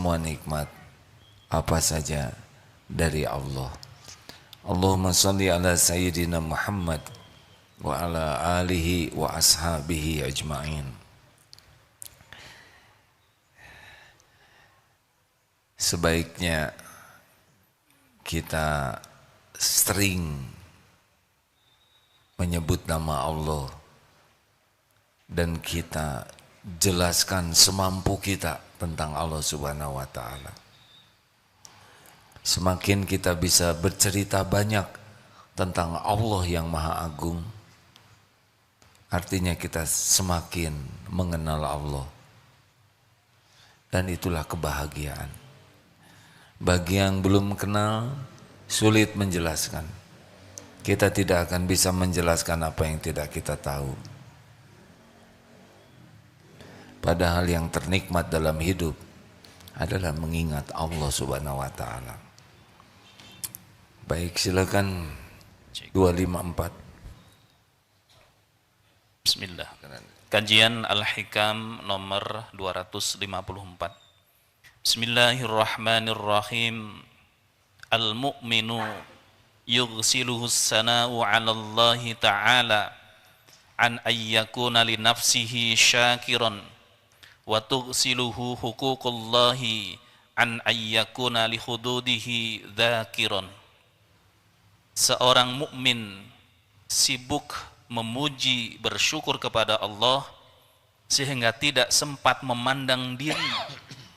Semua nikmat apa saja dari Allah. Allahumma salli ala sayyidina Muhammad wa ala alihi wa ashabihi ajma'in. Sebaiknya kita sering menyebut nama Allah dan kita jelaskan semampu kita tentang Allah Subhanahu wa taala. Semakin kita bisa bercerita banyak tentang Allah yang Maha Agung, artinya kita semakin mengenal Allah. Dan itulah kebahagiaan. Bagi yang belum kenal, sulit menjelaskan. Kita tidak akan bisa menjelaskan apa yang tidak kita tahu. Padahal yang ternikmat dalam hidup adalah mengingat Allah Subhanahu wa taala. Baik, silakan 254. Bismillah. Kajian Al-Hikam nomor 254. Bismillahirrahmanirrahim. Al-mu'minu yughsiluhu as-sana'u 'ala Allah ta'ala an ayyakuna li nafsihi syakiran wa tughsiluhu huququllahi an ayyakuna li hududihi dzakiran. Seorang mukmin sibuk memuji, bersyukur kepada Allah sehingga tidak sempat memandang diri,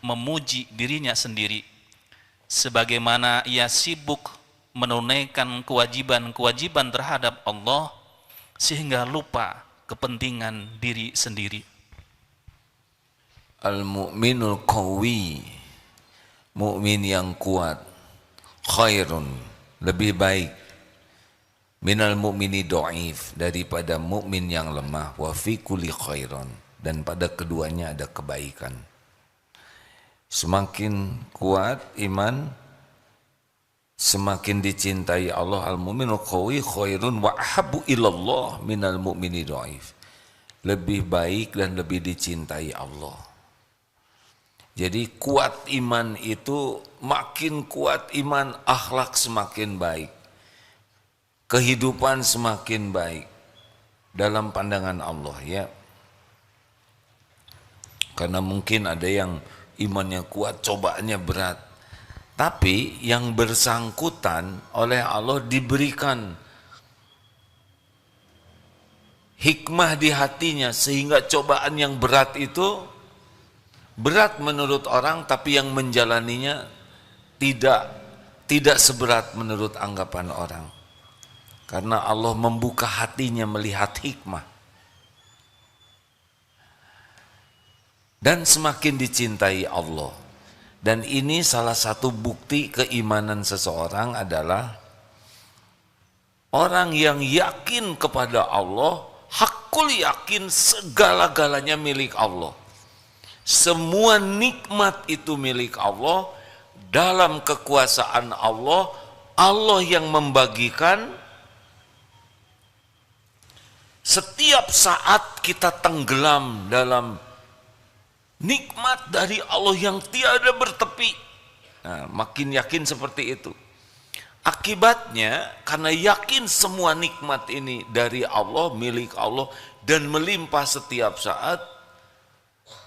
memuji dirinya sendiri, sebagaimana ia sibuk menunaikan kewajiban-kewajiban terhadap Allah sehingga lupa kepentingan diri sendiri. Al-mu'minul qawi, mukmin yang kuat, khairun, lebih baik, minal mu'mini dhaif, daripada mukmin yang lemah, wa fi kulli khairun, dan pada keduanya ada kebaikan. Semakin kuat iman, semakin dicintai Allah. Al-mu'minul qawi khairun wa ahabbu ilallah minal mu'mini dhaif, lebih baik dan lebih dicintai Allah. Jadi kuat iman itu, makin kuat iman, akhlak semakin baik, kehidupan semakin baik dalam pandangan Allah, ya. Karena mungkin ada yang imannya kuat, cobaannya berat, tapi yang bersangkutan oleh Allah diberikan hikmah di hatinya sehingga cobaan yang berat itu berat menurut orang, tapi yang menjalaninya tidak seberat menurut anggapan orang. Karena Allah membuka hatinya melihat hikmah. Dan semakin dicintai Allah. Dan ini salah satu bukti keimanan seseorang adalah orang yang yakin kepada Allah, hakul yakin segala-galanya milik Allah. Semua nikmat itu milik Allah, dalam kekuasaan Allah, Allah yang membagikan. Setiap saat kita tenggelam dalam nikmat dari Allah yang tiada bertepi. Nah, makin yakin seperti itu. Akibatnya, karena yakin semua nikmat ini dari Allah, milik Allah, dan melimpah setiap saat,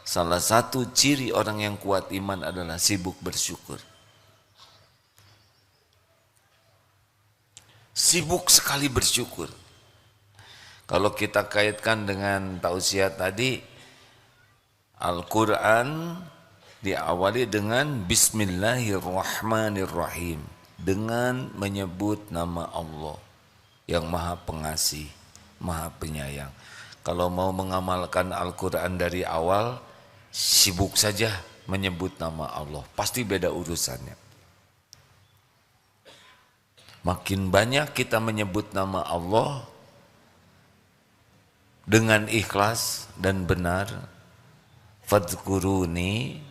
salah satu ciri orang yang kuat iman adalah sibuk bersyukur. Sibuk sekali bersyukur. Kalau kita kaitkan dengan tausiah tadi, Al-Quran diawali dengan Bismillahirrahmanirrahim, dengan menyebut nama Allah yang Maha Pengasih, Maha Penyayang. Kalau mau mengamalkan Al-Quran dari awal, sibuk saja menyebut nama Allah, pasti beda urusannya. Makin banyak kita menyebut nama Allah dengan ikhlas dan benar, fadhkuruni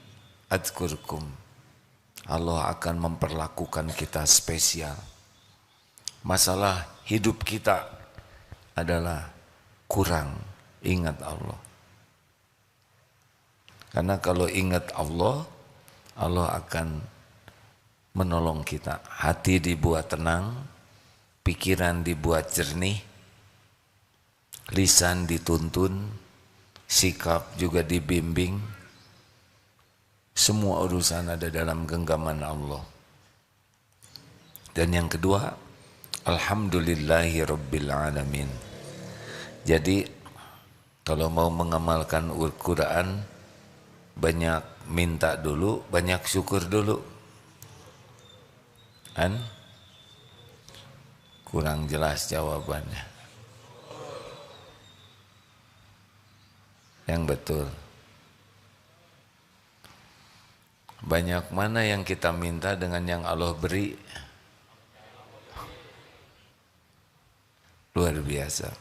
adzkurkum, Allah akan memperlakukan kita spesial. Masalah hidup kita adalah kurang ingat Allah. Karena kalau ingat Allah, Allah akan menolong kita. Hati dibuat tenang, pikiran dibuat jernih, lisan dituntun, sikap juga dibimbing. Semua urusan ada dalam genggaman Allah. Dan yang kedua, alhamdulillahi rabbil alamin. Jadi kalau mau mengamalkan Al-Quran, banyak minta dulu, banyak syukur dulu. Kan? Kurang jelas jawabannya. Yang betul. Banyak mana yang kita minta dengan yang Allah beri? Luar biasa.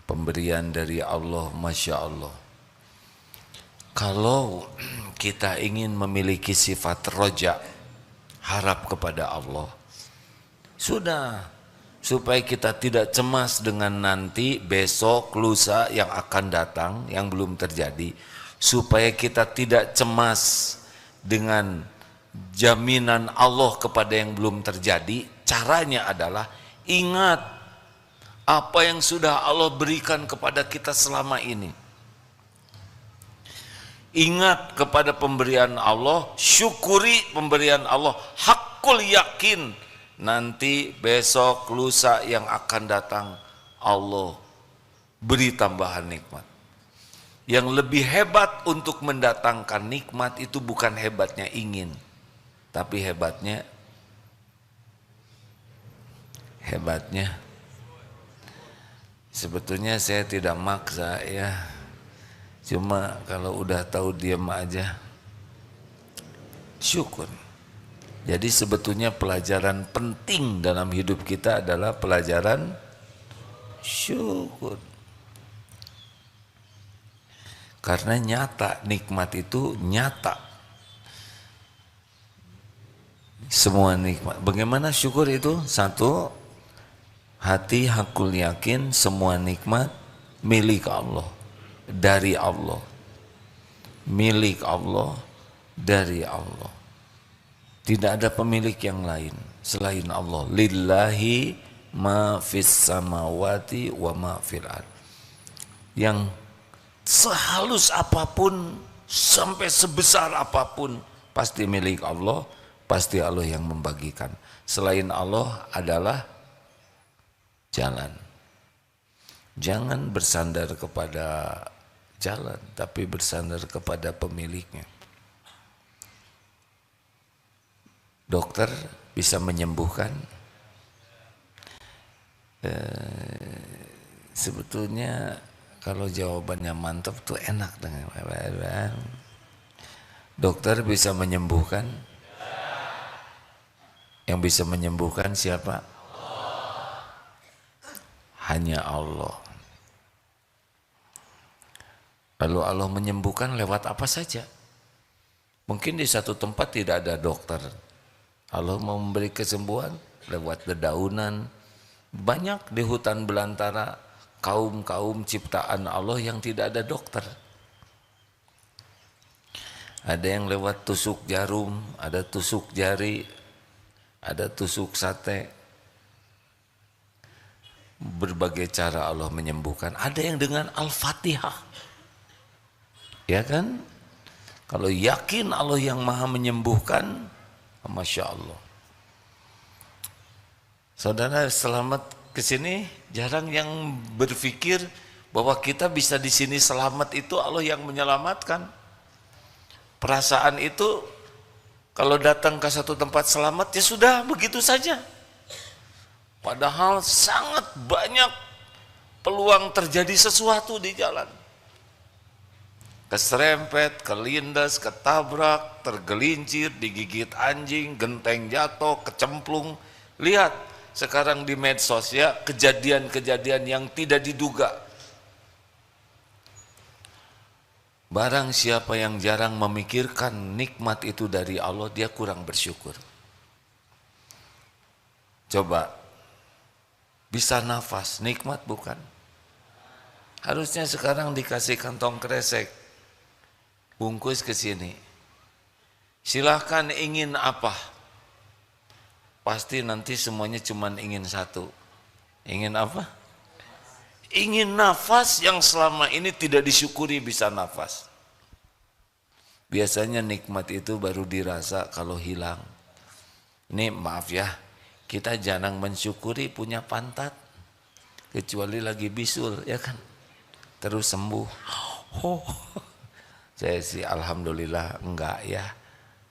Pemberian dari Allah, Masya Allah. Kalau kita ingin memiliki sifat roja, harap kepada Allah, sudah, supaya kita tidak cemas dengan nanti, besok, lusa yang akan datang, yang belum terjadi, supaya kita tidak cemas dengan jaminan Allah kepada yang belum terjadi. Caranya adalah ingat apa yang sudah Allah berikan kepada kita selama ini. Ingat kepada pemberian Allah, syukuri pemberian Allah, hakul yakin nanti besok lusa yang akan datang Allah beri tambahan nikmat. Yang lebih hebat untuk mendatangkan nikmat itu bukan hebatnya ingin, tapi hebatnya sebetulnya saya tidak maksa ya. Cuma kalau udah tahu diam aja, syukur. Jadi sebetulnya pelajaran penting dalam hidup kita adalah pelajaran syukur. Karena nyata, nikmat itu nyata. Semua nikmat. Bagaimana syukur itu? Satu, hati hakul yakin semua nikmat milik Allah. Dari Allah. Milik Allah, dari Allah. Tidak ada pemilik yang lain selain Allah. Lillahi ma fis samawati wa ma fil ard. Yang sehalus apapun, sampai sebesar apapun, pasti milik Allah, pasti Allah yang membagikan. Selain Allah adalah jalan. Jangan bersandar kepada jalan, tapi bersandar kepada pemiliknya. Dokter bisa menyembuhkan. Sebetulnya kalau jawabannya mantap tuh enak dengan dokter bisa menyembuhkan. Yang bisa menyembuhkan siapa? Hanya Allah. Lalu Allah menyembuhkan lewat apa saja. Mungkin di satu tempat tidak ada dokter. Allah mau memberi kesembuhan lewat dedaunan. Banyak di hutan belantara kaum-kaum ciptaan Allah yang tidak ada dokter. Ada yang lewat tusuk jarum, ada tusuk jari, ada tusuk sate. Berbagai cara Allah menyembuhkan. Ada yang dengan Al-Fatihah. Ya kan? Kalau yakin Allah yang maha menyembuhkan, Masya Allah. Saudara selamat ke sini, jarang yang berpikir bahwa kita bisa di sini selamat itu Allah yang menyelamatkan. Perasaan itu kalau datang ke satu tempat selamat ya sudah begitu saja. Padahal sangat banyak peluang terjadi sesuatu di jalan. Keserempet, kelindas, ketabrak, tergelincir, digigit anjing, genteng jatuh, kecemplung. Lihat sekarang di medsos ya, kejadian-kejadian yang tidak diduga. Barang siapa yang jarang memikirkan nikmat itu dari Allah, dia kurang bersyukur. Coba, bisa nafas, nikmat bukan? Harusnya sekarang dikasih kantong kresek, bungkus ke sini. Silahkan ingin apa. Pasti nanti semuanya cuman ingin satu. Ingin apa? Ingin nafas yang selama ini tidak disyukuri bisa nafas. Biasanya nikmat itu baru dirasa kalau hilang. Ini maaf ya, kita jarang mensyukuri punya pantat. Kecuali lagi bisul, ya kan? Terus sembuh. Oh, saya sih alhamdulillah enggak ya,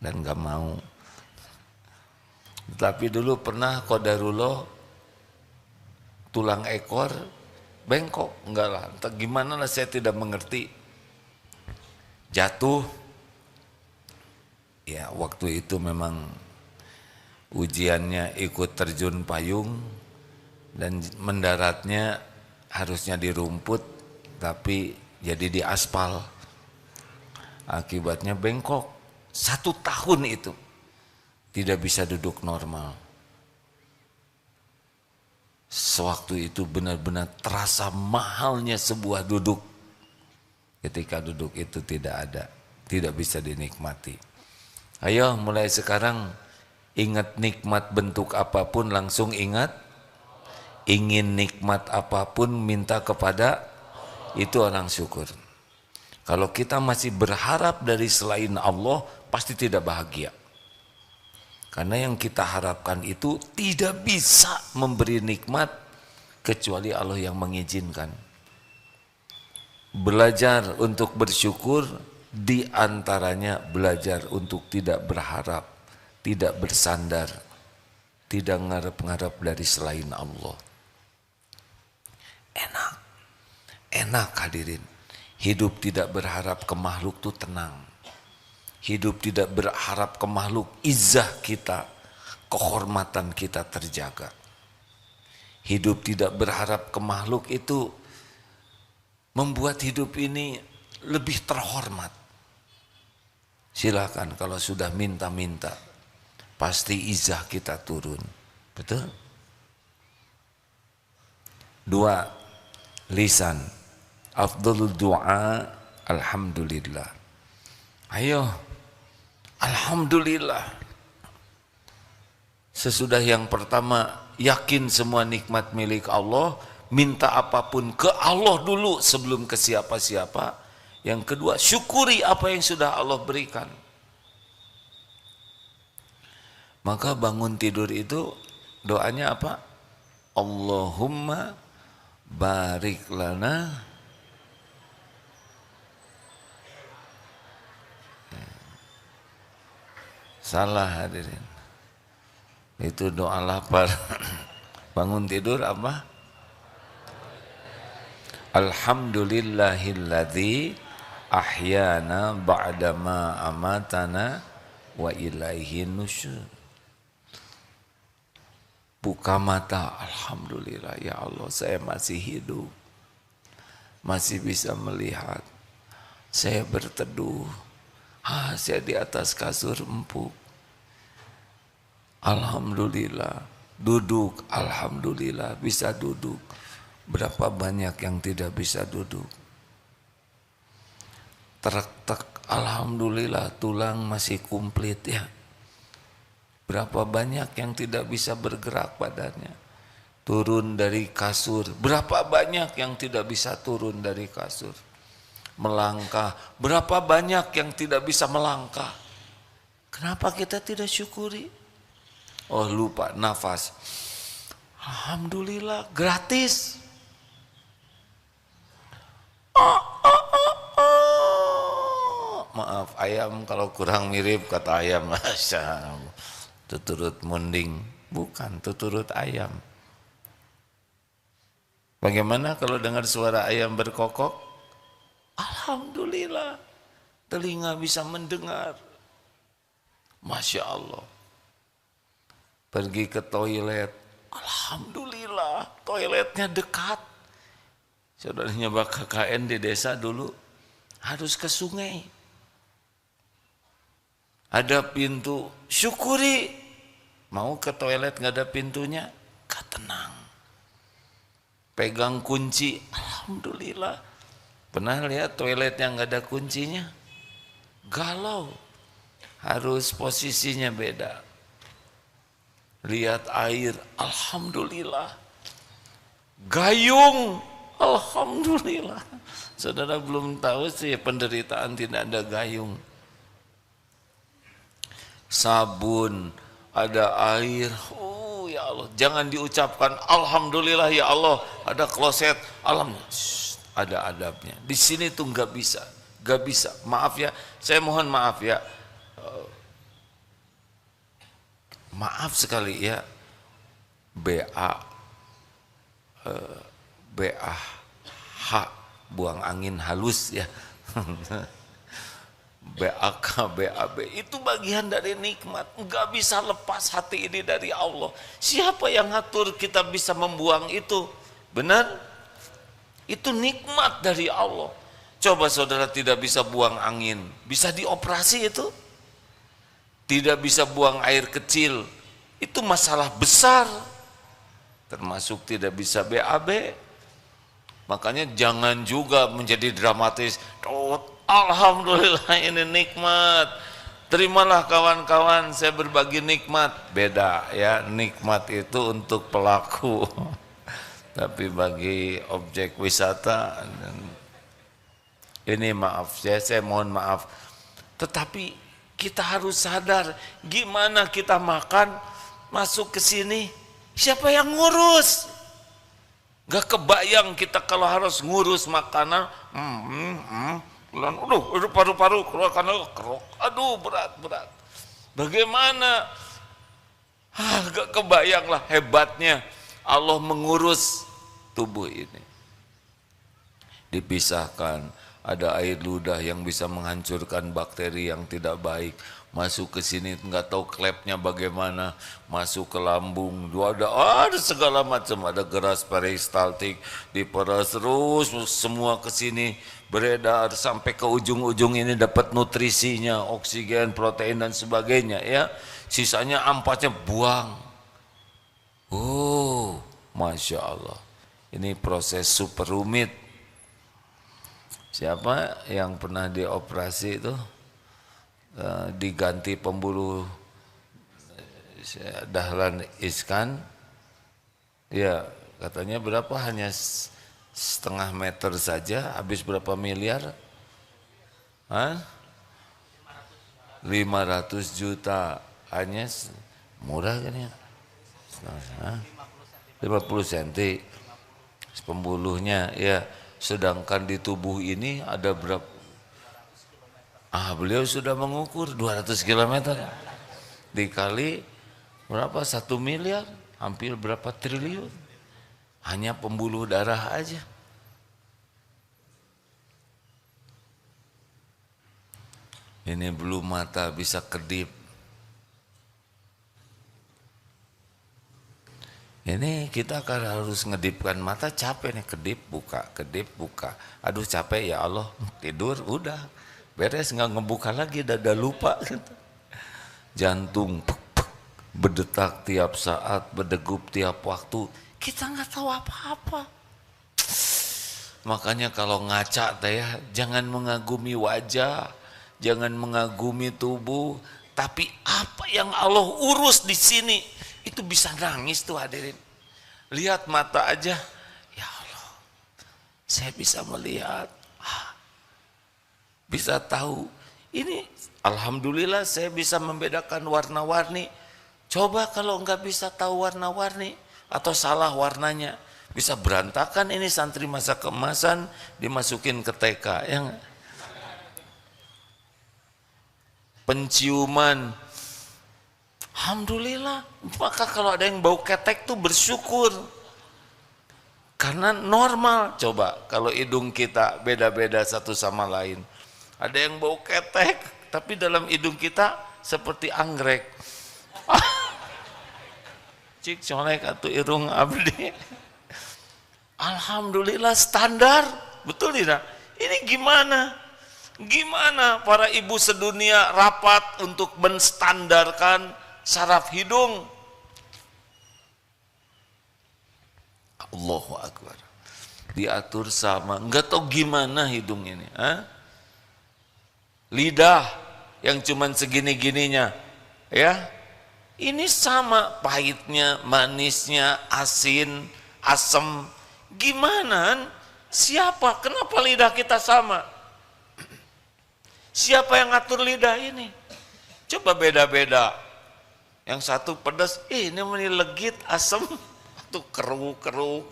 dan enggak mau. Tapi dulu pernah qadarullah tulang ekor bengkok, enggak lah, entah gimana lah saya tidak mengerti. Jatuh, ya waktu itu memang ujiannya ikut terjun payung dan mendaratnya harusnya di rumput tapi jadi di aspal. Akibatnya bengkok 1 tahun itu tidak bisa duduk normal. Sewaktu itu benar-benar terasa mahalnya sebuah duduk. Ketika duduk itu tidak ada, tidak bisa dinikmati. Ayo mulai sekarang ingat nikmat bentuk apapun langsung ingat. Ingin nikmat apapun minta kepada, itu orang syukur. Kalau kita masih berharap dari selain Allah pasti tidak bahagia. Karena yang kita harapkan itu tidak bisa memberi nikmat kecuali Allah yang mengizinkan. Belajar untuk bersyukur, diantaranya belajar untuk tidak berharap, tidak bersandar, tidak ngarep-ngarep dari selain Allah. Enak hadirin. Hidup tidak berharap ke makhluk itu tenang. Hidup tidak berharap ke makhluk, izzah kita, kehormatan kita terjaga. Hidup tidak berharap ke makhluk itu membuat hidup ini lebih terhormat. Silakan kalau sudah minta-minta, pasti izzah kita turun. Betul? 2. Lisan. Afdhalul du'a alhamdulillah. Ayo, alhamdulillah. Sesudah yang pertama, yakin semua nikmat milik Allah, minta apapun ke Allah dulu sebelum ke siapa-siapa. Yang kedua, syukuri apa yang sudah Allah berikan. Maka bangun tidur itu doanya apa? Allahumma barik lana salah hadirin. Itu doa lapar. Bangun tidur apa? Alhamdulillahilladzi ahyana ba'dama amatana wa ilaihi nusyur. Buka mata, alhamdulillah ya Allah saya masih hidup. Masih bisa melihat. Saya berteduh. Saya di atas kasur empuk. Alhamdulillah, duduk, alhamdulillah bisa duduk. Berapa banyak yang tidak bisa duduk? Tek, alhamdulillah tulang masih komplit ya. Berapa banyak yang tidak bisa bergerak badannya? Turun dari kasur, berapa banyak yang tidak bisa turun dari kasur? Melangkah, berapa banyak yang tidak bisa melangkah? Kenapa kita tidak syukuri? Oh lupa nafas. Alhamdulillah gratis. Maaf ayam kalau kurang mirip kata ayam. Masya Allah. Tuturut munding. Bukan tuturut ayam. Bagaimana kalau dengar suara ayam berkokok? Alhamdulillah. Telinga bisa mendengar. Masya Allah. Pergi ke toilet, alhamdulillah toiletnya dekat. Saudaranya KKN di desa dulu harus ke sungai. Ada pintu, syukuri. Mau ke toilet nggak ada pintunya, gak tenang. Pegang kunci, alhamdulillah. Pernah lihat toilet yang nggak ada kuncinya? Galau. harus posisinya beda. Lihat air, alhamdulillah. Gayung, alhamdulillah. Saudara belum tahu sih penderitaan tidak ada gayung. Sabun, ada air. Oh ya Allah, jangan diucapkan alhamdulillah ya Allah, ada kloset, alhamdulillah. Ada adabnya. Di sini tuh nggak bisa, nggak bisa. Maaf ya, saya mohon maaf ya. Maaf sekali ya. BAH buang angin halus ya. BAK, BAB itu bagian dari nikmat. Enggak bisa lepas hati ini dari Allah. Siapa yang ngatur kita bisa membuang itu? Benar? Itu nikmat dari Allah. Coba saudara tidak bisa buang angin, bisa dioperasi itu? Tidak bisa buang air kecil, itu masalah besar. Termasuk tidak bisa BAB. Makanya jangan juga menjadi dramatis. Oh, alhamdulillah ini nikmat. Terimalah kawan-kawan, saya berbagi nikmat. Beda ya, nikmat itu untuk pelaku. Tapi bagi objek wisata, ini maaf ya, saya mohon maaf. Tetapi kita harus sadar, gimana kita makan, masuk ke sini, siapa yang ngurus? Gak kebayang kita kalau harus ngurus makanan. Aduh, paru-paru keluarkan, aduh berat. Bagaimana? Gak kebayang lah hebatnya Allah mengurus tubuh ini. Dipisahkan, ada air ludah yang bisa menghancurkan bakteri yang tidak baik. Masuk ke sini nggak tahu klepnya bagaimana, masuk ke lambung, ada segala macam, ada geras peristaltik, diperas terus semua ke sini beredar sampai ke ujung-ujung ini dapat nutrisinya, oksigen, protein dan sebagainya ya. Sisanya ampasnya buang. Oh, Masya Allah. Ini proses super rumit. Siapa yang pernah dioperasi itu? Diganti pembuluh dahlan iskan, ya katanya berapa, hanya setengah meter saja, habis berapa miliar? 500 juta, hanya murah kan ya, 50 cm pembuluhnya ya. Sedangkan di tubuh ini ada berapa? Beliau sudah mengukur 200 km dikali berapa, 1 miliar, hampir berapa triliun, hanya pembuluh darah aja. Ini belum mata bisa kedip. Ini kita kan harus ngedipkan mata, capek nih, kedip buka, aduh capek ya Allah, tidur udah beres, nggak ngebuka lagi, dada lupa gitu. Jantung berdetak tiap saat, berdegup tiap waktu, kita nggak tahu apa-apa. Makanya kalau ngaca teh ya, jangan mengagumi wajah, jangan mengagumi tubuh, tapi apa yang Allah urus di sini itu bisa nangis tuh hadirin. Lihat mata aja, ya Allah, saya bisa melihat, bisa tahu. Ini alhamdulillah saya bisa membedakan warna-warni. Coba kalau enggak bisa tahu warna-warni atau salah warnanya, bisa berantakan ini santri masa keemasan dimasukin ke TK yang penciuman. Alhamdulillah. Maka kalau ada yang bau ketek tuh bersyukur. Karena normal. Coba kalau hidung kita beda-beda satu sama lain. Ada yang bau ketek, tapi dalam hidung kita seperti anggrek. Cik colek atau irung abdi. Alhamdulillah standar, betul tidak? Ini gimana? Gimana para ibu sedunia rapat untuk menstandarkan saraf hidung? Allahu Akbar. Diatur sama, enggak tahu gimana hidung ini. Lidah, yang cuman segini-gininya, ya. Ini sama pahitnya, manisnya, asin, asam. Gimana? Siapa? Kenapa lidah kita sama? Siapa yang ngatur lidah ini? Coba beda-beda. Yang satu pedas, ini legit, asam, tuh keruh.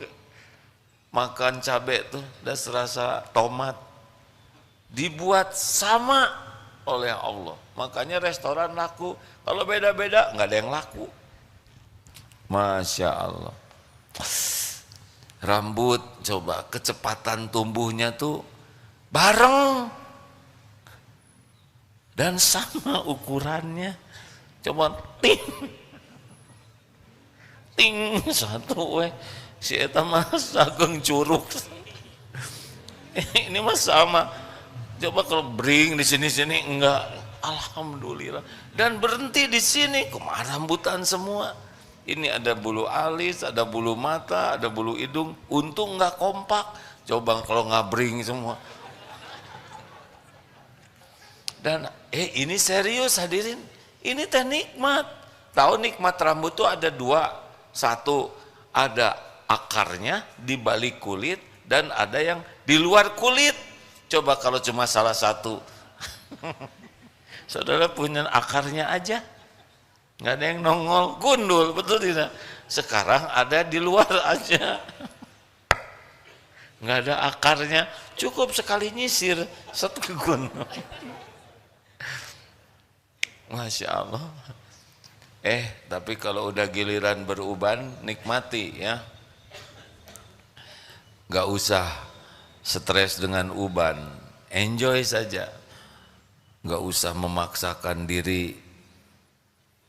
Makan cabai tuh udah serasa tomat. Dibuat sama oleh Allah. Makanya restoran laku. Kalau beda-beda nggak ada yang laku. Masya Allah. Rambut coba kecepatan tumbuhnya tuh bareng dan sama ukurannya. Coba ting satu si eta mah sageng curug. Ini mah sama. Coba kalau bring di sini enggak. Alhamdulillah. Dan berhenti di sini, kumaha rambutan semua. Ini ada bulu alis, ada bulu mata, ada bulu hidung. Untung enggak kompak. Coba kalau ngabring semua. Dan ini serius hadirin. Ini teh nikmat. Tahu nikmat rambut tuh ada dua. Satu, ada akarnya di balik kulit dan ada yang di luar kulit. Coba kalau cuma salah satu. Saudara punya akarnya aja, nggak ada yang nongol, gundul, betul tidak? Sekarang ada di luar aja, nggak ada akarnya, cukup sekali nyisir, satu gundul. Masya Allah. Tapi kalau udah giliran beruban, nikmati ya. Nggak usah stres dengan uban, enjoy saja. Nggak usah memaksakan diri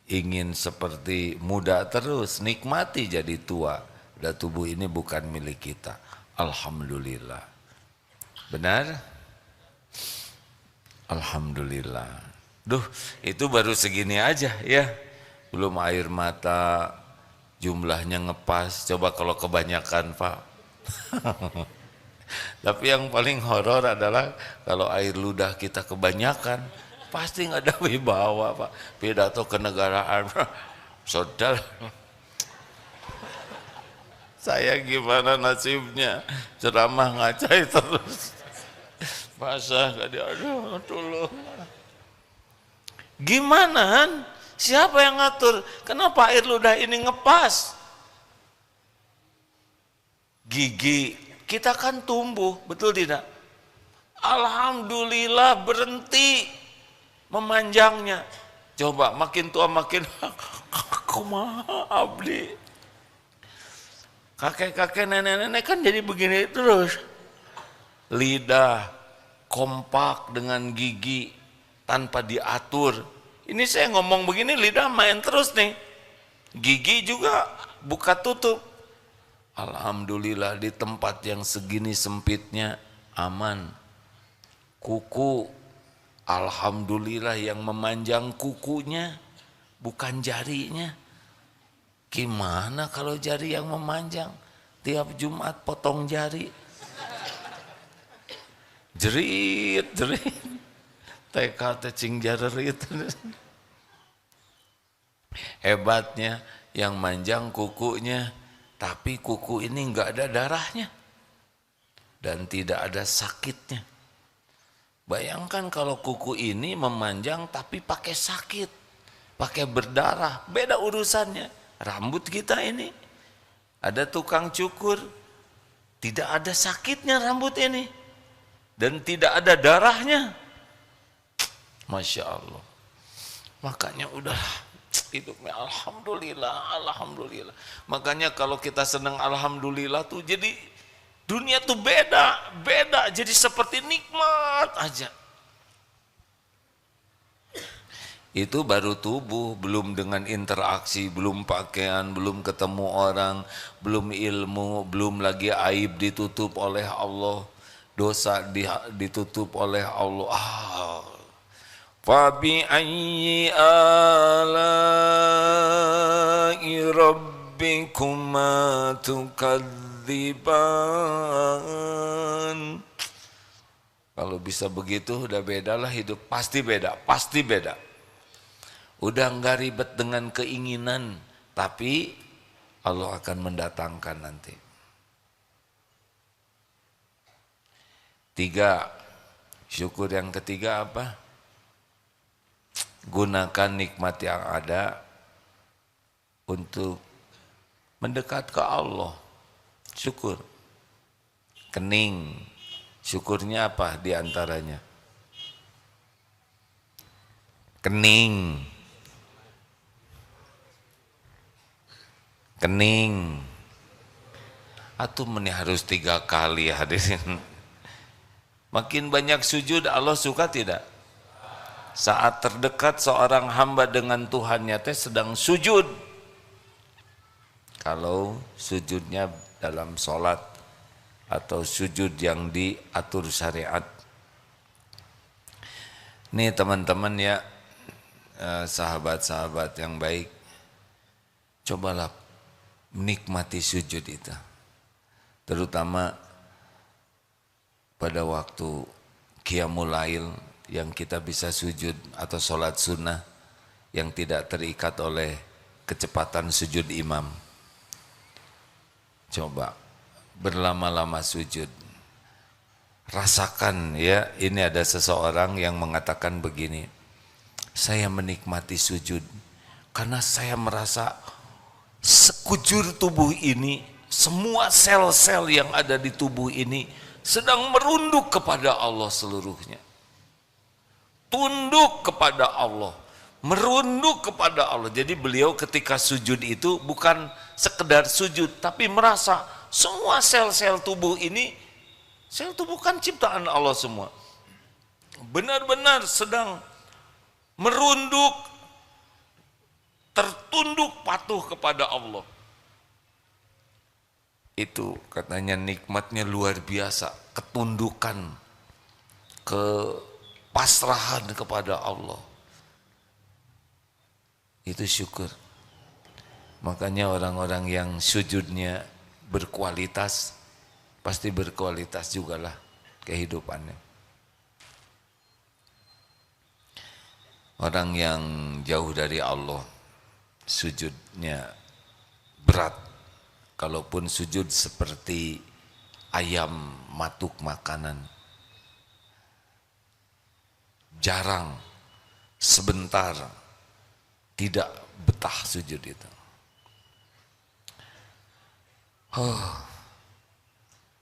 ingin seperti muda terus, nikmati jadi tua. Dan tubuh ini bukan milik kita. Alhamdulillah. Benar? Alhamdulillah. Duh, itu baru segini aja ya. Belum air mata, jumlahnya ngepas. Coba kalau kebanyakan, Pak. Tapi yang paling horor adalah kalau air ludah kita kebanyakan, pasti nggak ada wibawa, Pak. Pidato kenegaraan, saudara. Saya gimana nasibnya? Ceramah ngacai terus. Basah nggak dia, aduh tolong. Gimana? Siapa yang ngatur? Kenapa air ludah ini ngepas? Gigi kita kan tumbuh, betul tidak? Alhamdulillah berhenti memanjangnya. Coba makin tua makin kumaha abdi. Kakek-kakek nenek-nenek kan jadi begini terus. Lidah kompak dengan gigi tanpa diatur. Ini saya ngomong begini lidah main terus nih. Gigi juga buka tutup. Alhamdulillah di tempat yang segini sempitnya aman. Kuku, alhamdulillah yang memanjang kukunya bukan jarinya. Gimana kalau jari yang memanjang? Tiap Jumat potong jari. Jerit. TK cing jarerit. Hebatnya yang manjang kukunya. Tapi kuku ini enggak ada darahnya dan tidak ada sakitnya. Bayangkan kalau kuku ini memanjang tapi pakai sakit, pakai berdarah, beda urusannya. Rambut kita ini ada tukang cukur, tidak ada sakitnya rambut ini dan tidak ada darahnya. Masya Allah. Makanya udah hidupnya alhamdulillah. Makanya kalau kita senang alhamdulillah tuh jadi dunia tuh beda, jadi seperti nikmat aja. Itu baru tubuh, belum dengan interaksi, belum pakaian, belum ketemu orang, belum ilmu, belum lagi aib ditutup oleh Allah, dosa ditutup oleh Allah. Fabi ayyi ala'i rabbikuma tukadziban. Kalau bisa begitu udah beda lah hidup, pasti beda, pasti beda. Udah nggak ribet dengan keinginan, tapi Allah akan mendatangkan nanti. 3, syukur yang ketiga apa? Gunakan nikmat yang ada untuk mendekat ke Allah. Syukur. Kening. Syukurnya apa diantaranya? Kening. Kening. Atuh meni harus 3 kali hadirin. Makin banyak sujud Allah suka tidak? Saat terdekat seorang hamba dengan Tuhannya teh sedang sujud. Kalau sujudnya dalam sholat atau sujud yang diatur syariat. Nih teman-teman ya, sahabat-sahabat yang baik, cobalah menikmati sujud itu. Terutama pada waktu qiyamul lail yang kita bisa sujud atau sholat sunnah yang tidak terikat oleh kecepatan sujud imam. Coba berlama-lama sujud. Rasakan ya, ini ada seseorang yang mengatakan begini, saya menikmati sujud karena saya merasa sekujur tubuh ini, semua sel-sel yang ada di tubuh ini sedang merunduk kepada Allah seluruhnya. Tunduk kepada Allah, merunduk kepada Allah. Jadi beliau ketika sujud itu bukan sekedar sujud, tapi merasa semua sel-sel tubuh ini, sel tubuh kan ciptaan Allah semua, benar-benar sedang merunduk, tertunduk patuh kepada Allah. Itu katanya nikmatnya luar biasa, ketundukan, kepasrahan kepada Allah. Itu syukur. Makanya orang-orang yang sujudnya berkualitas, pasti berkualitas jugalah kehidupannya. Orang yang jauh dari Allah, sujudnya berat. Kalaupun sujud seperti ayam matuk makanan, jarang, sebentar, tidak betah sujud itu.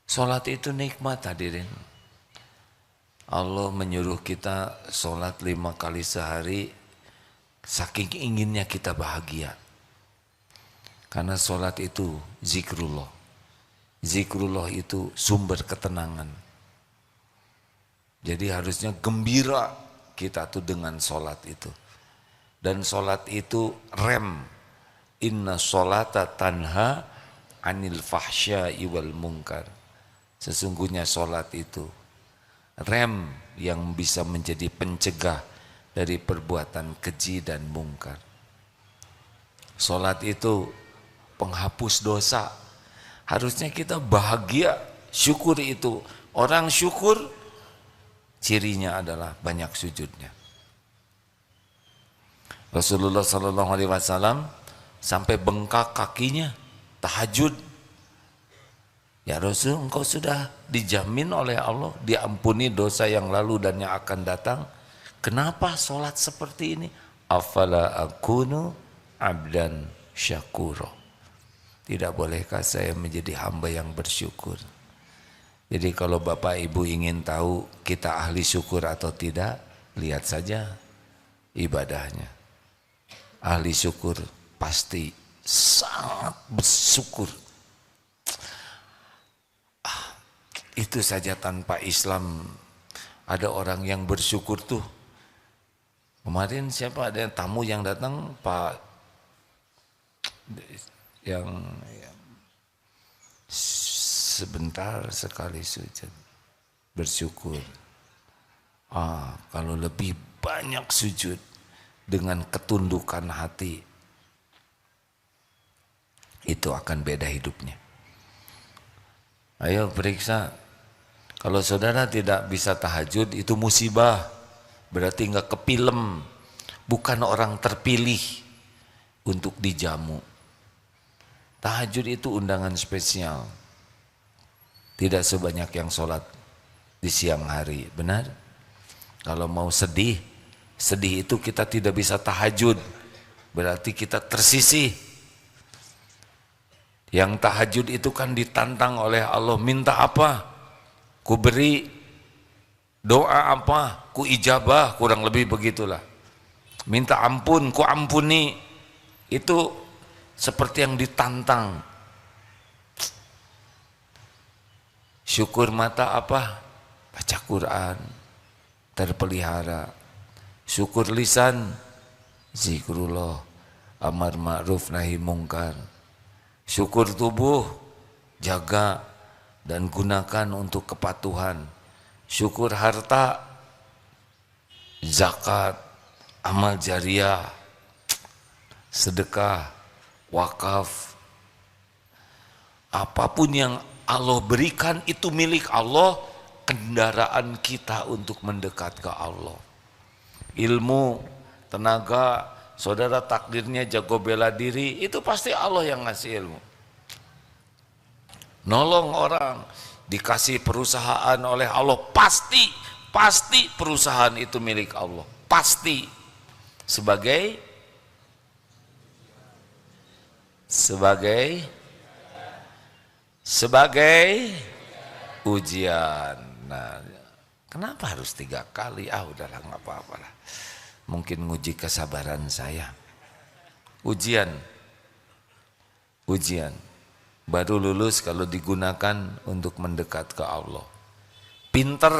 Sholat itu nikmat hadirin. Allah menyuruh kita sholat 5 kali sehari, saking inginnya kita bahagia. Karena sholat itu zikrullah. Zikrullah itu sumber ketenangan. Jadi harusnya gembira kita tuh dengan sholat itu. Dan sholat itu rem. Inna sholata tanha anil fahsya'i wal munkar. Sesungguhnya sholat itu rem yang bisa menjadi pencegah dari perbuatan keji dan mungkar. Sholat itu penghapus dosa. Harusnya kita bahagia, syukur itu. Orang syukur cirinya adalah banyak sujudnya. Rasulullah SAW sampai bengkak kakinya tahajud. Ya Rasul, engkau sudah dijamin oleh Allah diampuni dosa yang lalu dan yang akan datang. Kenapa sholat seperti ini? Afala akunu abdan syakuro. Tidak bolehkah saya menjadi hamba yang bersyukur? Jadi kalau Bapak Ibu ingin tahu kita ahli syukur atau tidak, lihat saja ibadahnya. Ahli syukur pasti sangat bersyukur. Itu saja tanpa Islam ada orang yang bersyukur tuh. Kemarin siapa ada tamu yang datang, Pak yang sebentar sekali sujud bersyukur. Kalau lebih banyak sujud dengan ketundukan hati, itu akan beda hidupnya. Ayo periksa, Kalau saudara tidak bisa tahajud itu musibah, berarti nggak kepilem, bukan orang terpilih untuk dijamu. Tahajud itu undangan spesial, tidak sebanyak yang sholat di siang hari, benar? Kalau mau sedih itu kita tidak bisa tahajud, berarti kita tersisih. Yang tahajud itu kan ditantang oleh Allah, minta apa? Ku beri, doa apa? Ku ijabah, kurang lebih begitulah. Minta ampun, ku ampuni. Itu seperti yang ditantang. Syukur mata apa? Baca Quran, terpelihara. Syukur lisan, zikrullah, amar ma'ruf nahi mungkar. Syukur tubuh, jaga dan gunakan untuk kepatuhan. Syukur harta, zakat, amal jariah, sedekah, wakaf. Apapun yang Allah berikan itu milik Allah, kendaraan kita untuk mendekat ke Allah. Ilmu, tenaga, saudara takdirnya jago bela diri, itu pasti Allah yang ngasih ilmu. Nolong orang, dikasih perusahaan oleh Allah, pasti perusahaan itu milik Allah, pasti. Sebagai ujian. Nah, kenapa harus 3 kali? Udahlah, nggak apa-apa lah. Mungkin nguji kesabaran saya. Ujian. Baru lulus kalau digunakan untuk mendekat ke Allah. Pinter.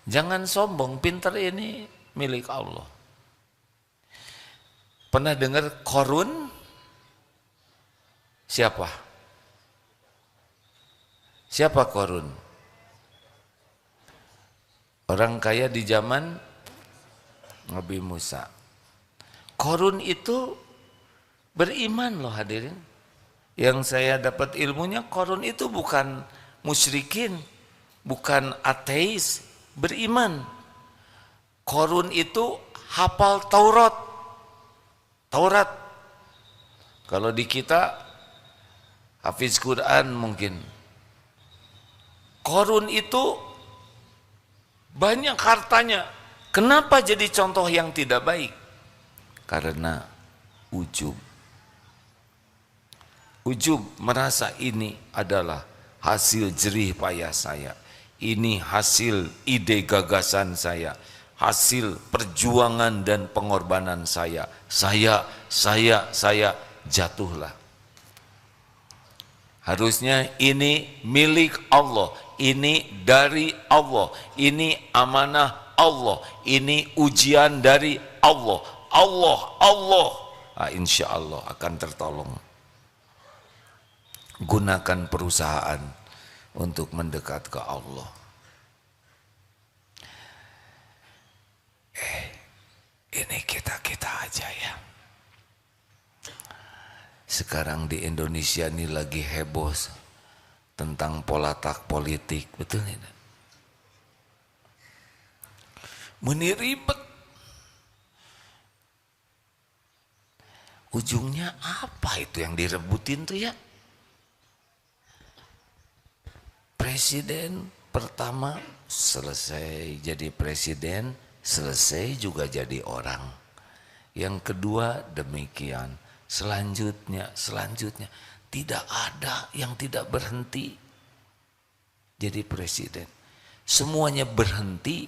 Jangan sombong, pinter ini milik Allah. Pernah dengar Korun? Siapa? Siapa Korun? Orang kaya di zaman Nabi Musa. Korun itu beriman loh hadirin. Yang saya dapat ilmunya, Korun itu bukan musyrikin, bukan ateis, beriman. Korun itu hafal Taurat. Kalau di kita hafiz Quran mungkin. Korun itu banyak hartanya. Kenapa jadi contoh yang tidak baik? Karena ujub. Ujub, merasa ini adalah hasil jerih payah saya. Ini hasil ide gagasan saya. Hasil perjuangan dan pengorbanan saya. Saya jatuhlah. Harusnya ini milik Allah. Ini dari Allah. Ini amanah Allah. Ini ujian dari Allah. Insya Allah akan tertolong. Gunakan perusahaan untuk mendekat ke Allah. Ini kita aja ya. Sekarang di Indonesia ini lagi heboh tentang polatak politik, betul tidak? Meni ribet. Ujungnya apa itu yang direbutin tuh ya? Presiden pertama selesai jadi presiden, selesai juga jadi orang. Yang kedua demikian, selanjutnya. Tidak ada yang tidak berhenti jadi presiden. Semuanya berhenti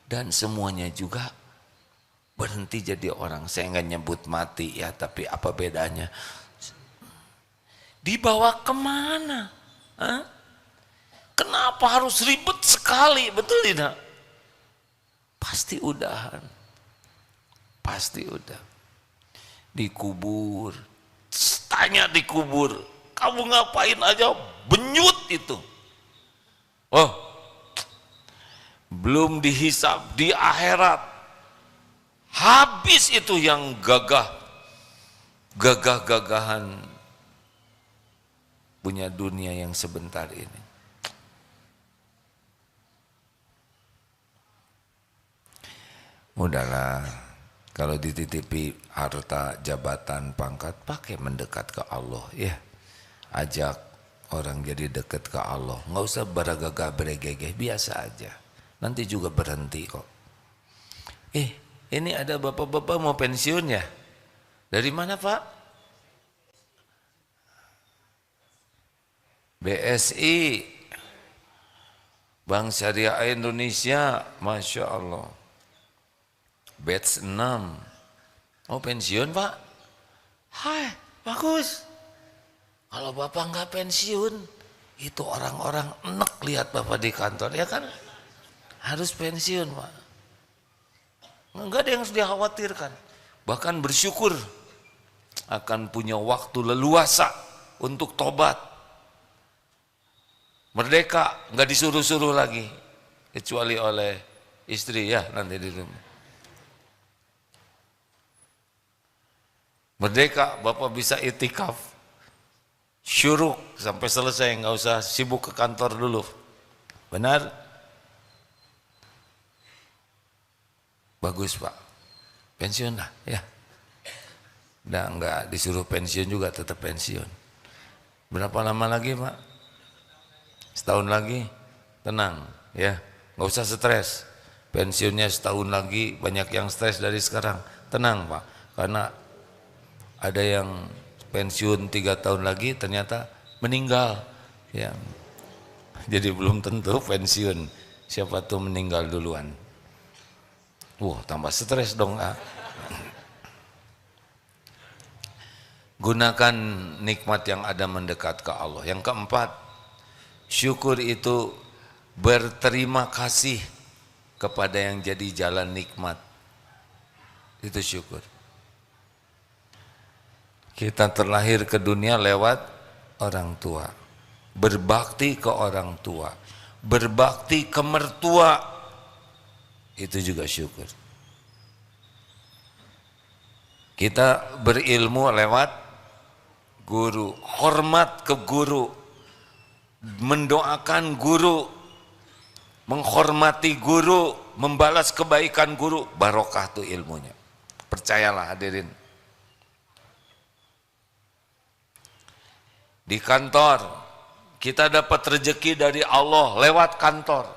dan semuanya juga berhenti jadi orang. Saya nggak nyebut mati ya, tapi apa bedanya? Dibawa kemana? Kenapa harus ribet sekali, betul tidak? Pasti udahan. Dikubur. Tanya dikubur, kamu ngapain aja benyut itu? Belum dihisab di akhirat. Habis itu yang gagah-gagahan punya dunia yang sebentar ini. Udahlah, kalau dititipi harta, jabatan, pangkat, pakai mendekat ke Allah ya. Ajak orang jadi dekat ke Allah. Nggak usah beragagah beregegeh, biasa aja. Nanti juga berhenti kok. Ini ada bapak-bapak mau pensiun ya? Dari mana Pak? BSI, Bank Syariah Indonesia, Masya Allah. Batch 6. Mau pensiun Pak? Hai, bagus. Kalau Bapak nggak pensiun, itu orang-orang enek lihat Bapak di kantor, ya kan? Harus pensiun Pak. Enggak ada yang harus dikhawatirkan. Bahkan bersyukur akan punya waktu leluasa untuk tobat. Merdeka, nggak disuruh-suruh lagi. Kecuali oleh istri ya nanti di rumah. Merdeka, Bapak bisa itikaf, syuruk sampai selesai, nggak usah sibuk ke kantor dulu. Benar? Bagus Pak, pensiun lah ya. Udah nggak disuruh pensiun juga tetap pensiun. Berapa lama lagi Pak? Setahun lagi, tenang ya, nggak usah stres. Pensiunnya setahun lagi, banyak yang stres dari sekarang. Tenang Pak, karena ada yang pensiun 3 tahun lagi ternyata meninggal ya. Jadi belum tentu pensiun, siapa tuh meninggal duluan. Wah, tambah stres dong. Gunakan nikmat yang ada mendekat ke Allah. Yang keempat, syukur itu berterima kasih kepada yang jadi jalan nikmat. Itu syukur. Kita terlahir ke dunia lewat orang tua, berbakti ke orang tua, berbakti ke mertua, itu juga syukur. Kita berilmu lewat guru, hormat ke guru, mendoakan guru, menghormati guru, membalas kebaikan guru, barokah tuh ilmunya. Percayalah hadirin. Di kantor kita dapat rezeki dari Allah lewat kantor,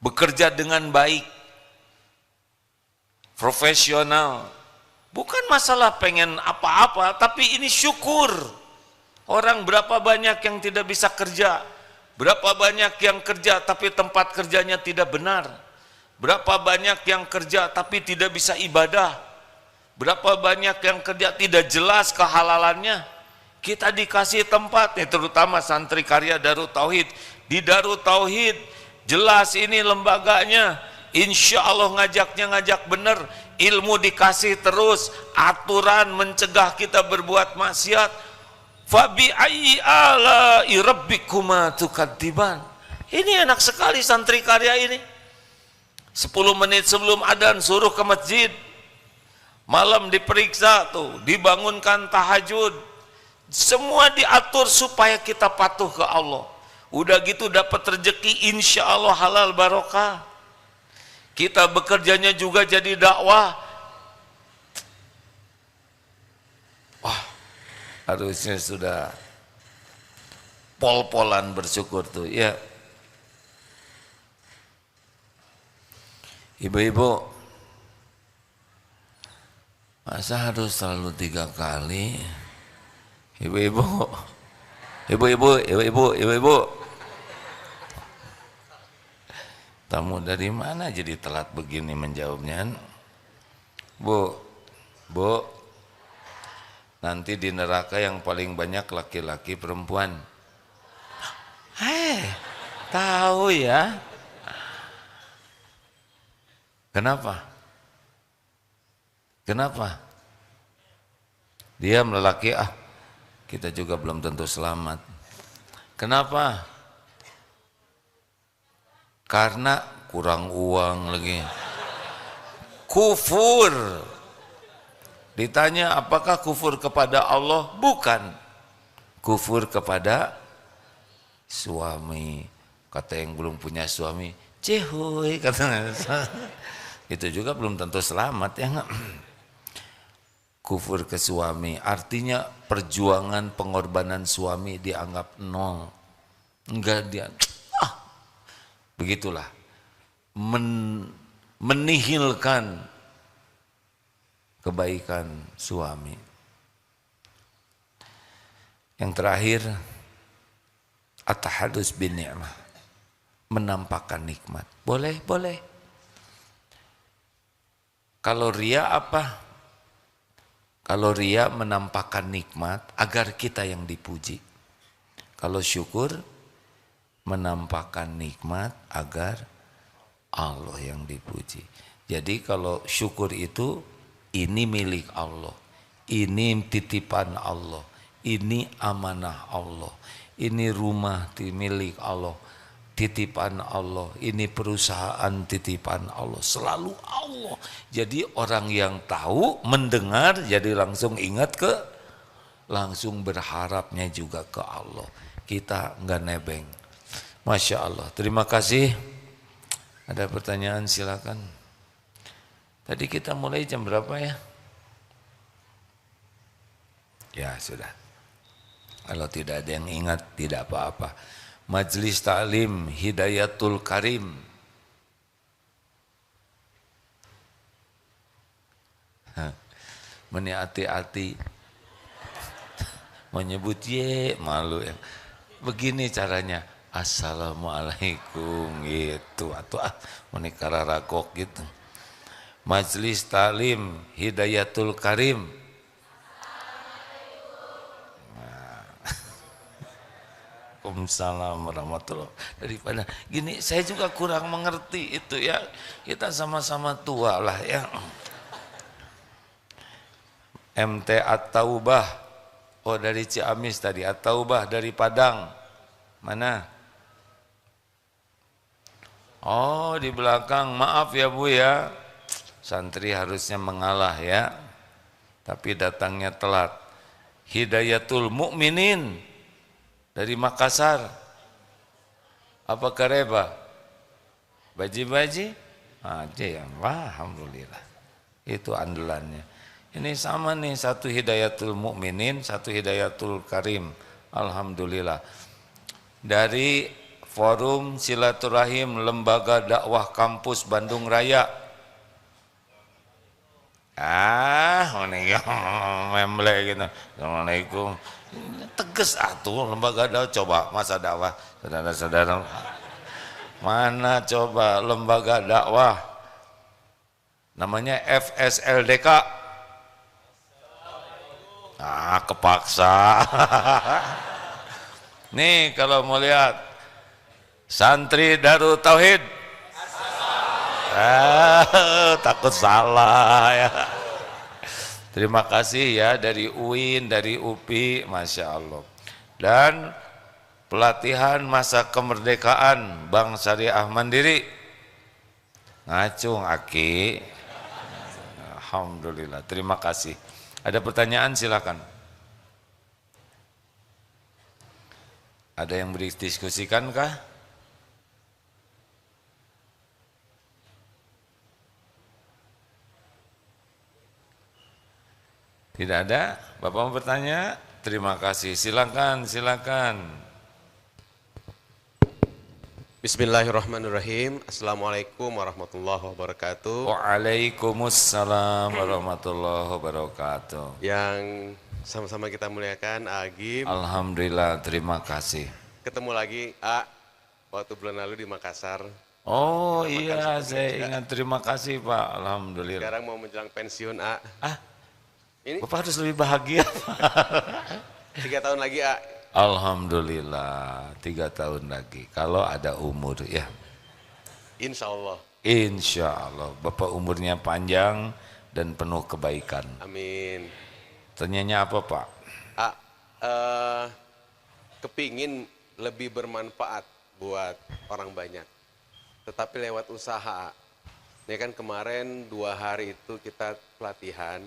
bekerja dengan baik, profesional, bukan masalah pengen apa-apa, tapi ini syukur. Orang berapa banyak yang tidak bisa kerja, berapa banyak yang kerja tapi tempat kerjanya tidak benar, berapa banyak yang kerja tapi tidak bisa ibadah, berapa banyak yang kerja tidak jelas kehalalannya. Kita dikasih tempat, terutama santri karya Darut Tauhid. Di Darut Tauhid jelas ini lembaganya, insya Allah ngajak bener, ilmu dikasih terus, aturan mencegah kita berbuat maksiat. Fabi ayyi ala'i rabbikuma tukadziban. Ini enak sekali santri karya ini. 10 menit sebelum adzan suruh ke masjid, malam diperiksa tuh, dibangunkan tahajud. Semua diatur supaya kita patuh ke Allah. Udah gitu dapat rezeki, insya Allah halal barokah. Kita bekerjanya juga jadi dakwah. Wah, harusnya sudah pol-polan bersyukur tuh ya. Ibu-ibu, masa harus selalu 3 kali? Ibu-ibu, tamu dari mana jadi telat begini menjawabnya? Bu, nanti di neraka yang paling banyak laki-laki perempuan. Tahu ya? Kenapa? Diam lelaki, kita juga belum tentu selamat. Kenapa? Karena kurang uang lagi. Kufur. Ditanya apakah kufur kepada Allah? Bukan. Kufur kepada suami. Kata yang belum punya suami, cehoy katanya. Itu juga belum tentu selamat ya enggak? Kufur ke suami, artinya perjuangan pengorbanan suami dianggap nol. Enggak dia, begitulah. Menihilkan kebaikan suami. Yang terakhir, at-tahadus bin ni'mah, menampakkan nikmat. Boleh, boleh. Kalau ria apa? Kalau ria menampakkan nikmat agar kita yang dipuji. Kalau syukur menampakkan nikmat agar Allah yang dipuji. Jadi kalau syukur itu ini milik Allah, ini titipan Allah, ini amanah Allah, ini rumah milik Allah, titipan Allah, ini perusahaan titipan Allah, selalu Allah. Jadi orang yang tahu, mendengar, jadi langsung ingat langsung berharapnya juga ke Allah. Kita enggak nebeng. Masya Allah, terima kasih. Ada pertanyaan silakan. Tadi kita mulai jam berapa ya? Ya sudah. Kalau tidak ada yang ingat, tidak apa-apa. Majelis Ta'lim Hidayatul Karim. Hati-hati menyebut ye malu ya. Begini caranya, assalamualaikum gitu atau menikara rakok gitu. Majelis Ta'lim Hidayatul Karim. Waalaikumsalam warahmatullahi wabarakatuh. Daripada gini, saya juga kurang mengerti itu ya. Kita sama-sama tua lah ya. MT At-Taubah. Oh dari Ciamis tadi. At-Taubah dari Padang. Mana? Oh di belakang. Maaf ya Bu ya. Santri harusnya mengalah ya. Tapi datangnya telat. Hidayatul Mukminin dari Makassar. Apa Kareba? Baji-baji? Aja ya. Wah, alhamdulillah. Itu andalannya. Ini sama nih, satu Hidayatul Mukminin, satu Hidayatul Karim. Alhamdulillah. Dari Forum Silaturahim Lembaga Dakwah Kampus Bandung Raya. Memble gitu. Assalamualaikum. Tegas atuh lembaga dakwah, coba masa dakwah saudara-saudara mana coba lembaga dakwah namanya FSLDK. Kepaksa. Nih kalau mau lihat santri Darut Tauhid, takut salah ya. Terima kasih ya dari UIN, dari UPI, Masya Allah. Dan pelatihan masa kemerdekaan Bank Syariah Mandiri. Ngacung Aki. Alhamdulillah, terima kasih. Ada pertanyaan silakan. Ada yang berdiskusikan kah? Tidak ada? Bapak mau bertanya? Terima kasih. Silakan, silakan. Bismillahirrahmanirrahim. Assalamualaikum warahmatullahi wabarakatuh. Waalaikumsalam warahmatullahi wabarakatuh. Yang sama-sama kita muliakan, Agim. Alhamdulillah, terima kasih. Ketemu lagi, waktu bulan lalu di Makassar. Oh iya, saya ingat. Terima kasih Pak. Alhamdulillah. Sekarang mau menjelang pensiun, Ini Bapak harus lebih bahagia. 3 tahun lagi, Alhamdulillah, 3 tahun lagi. Kalau ada umur ya. Insya Allah. Insya Allah. Bapak umurnya panjang dan penuh kebaikan. Amin. Tanyanya apa Pak? Kepingin lebih bermanfaat buat orang banyak. Tetapi lewat usaha. Ini kan kemarin 2 hari itu kita pelatihan.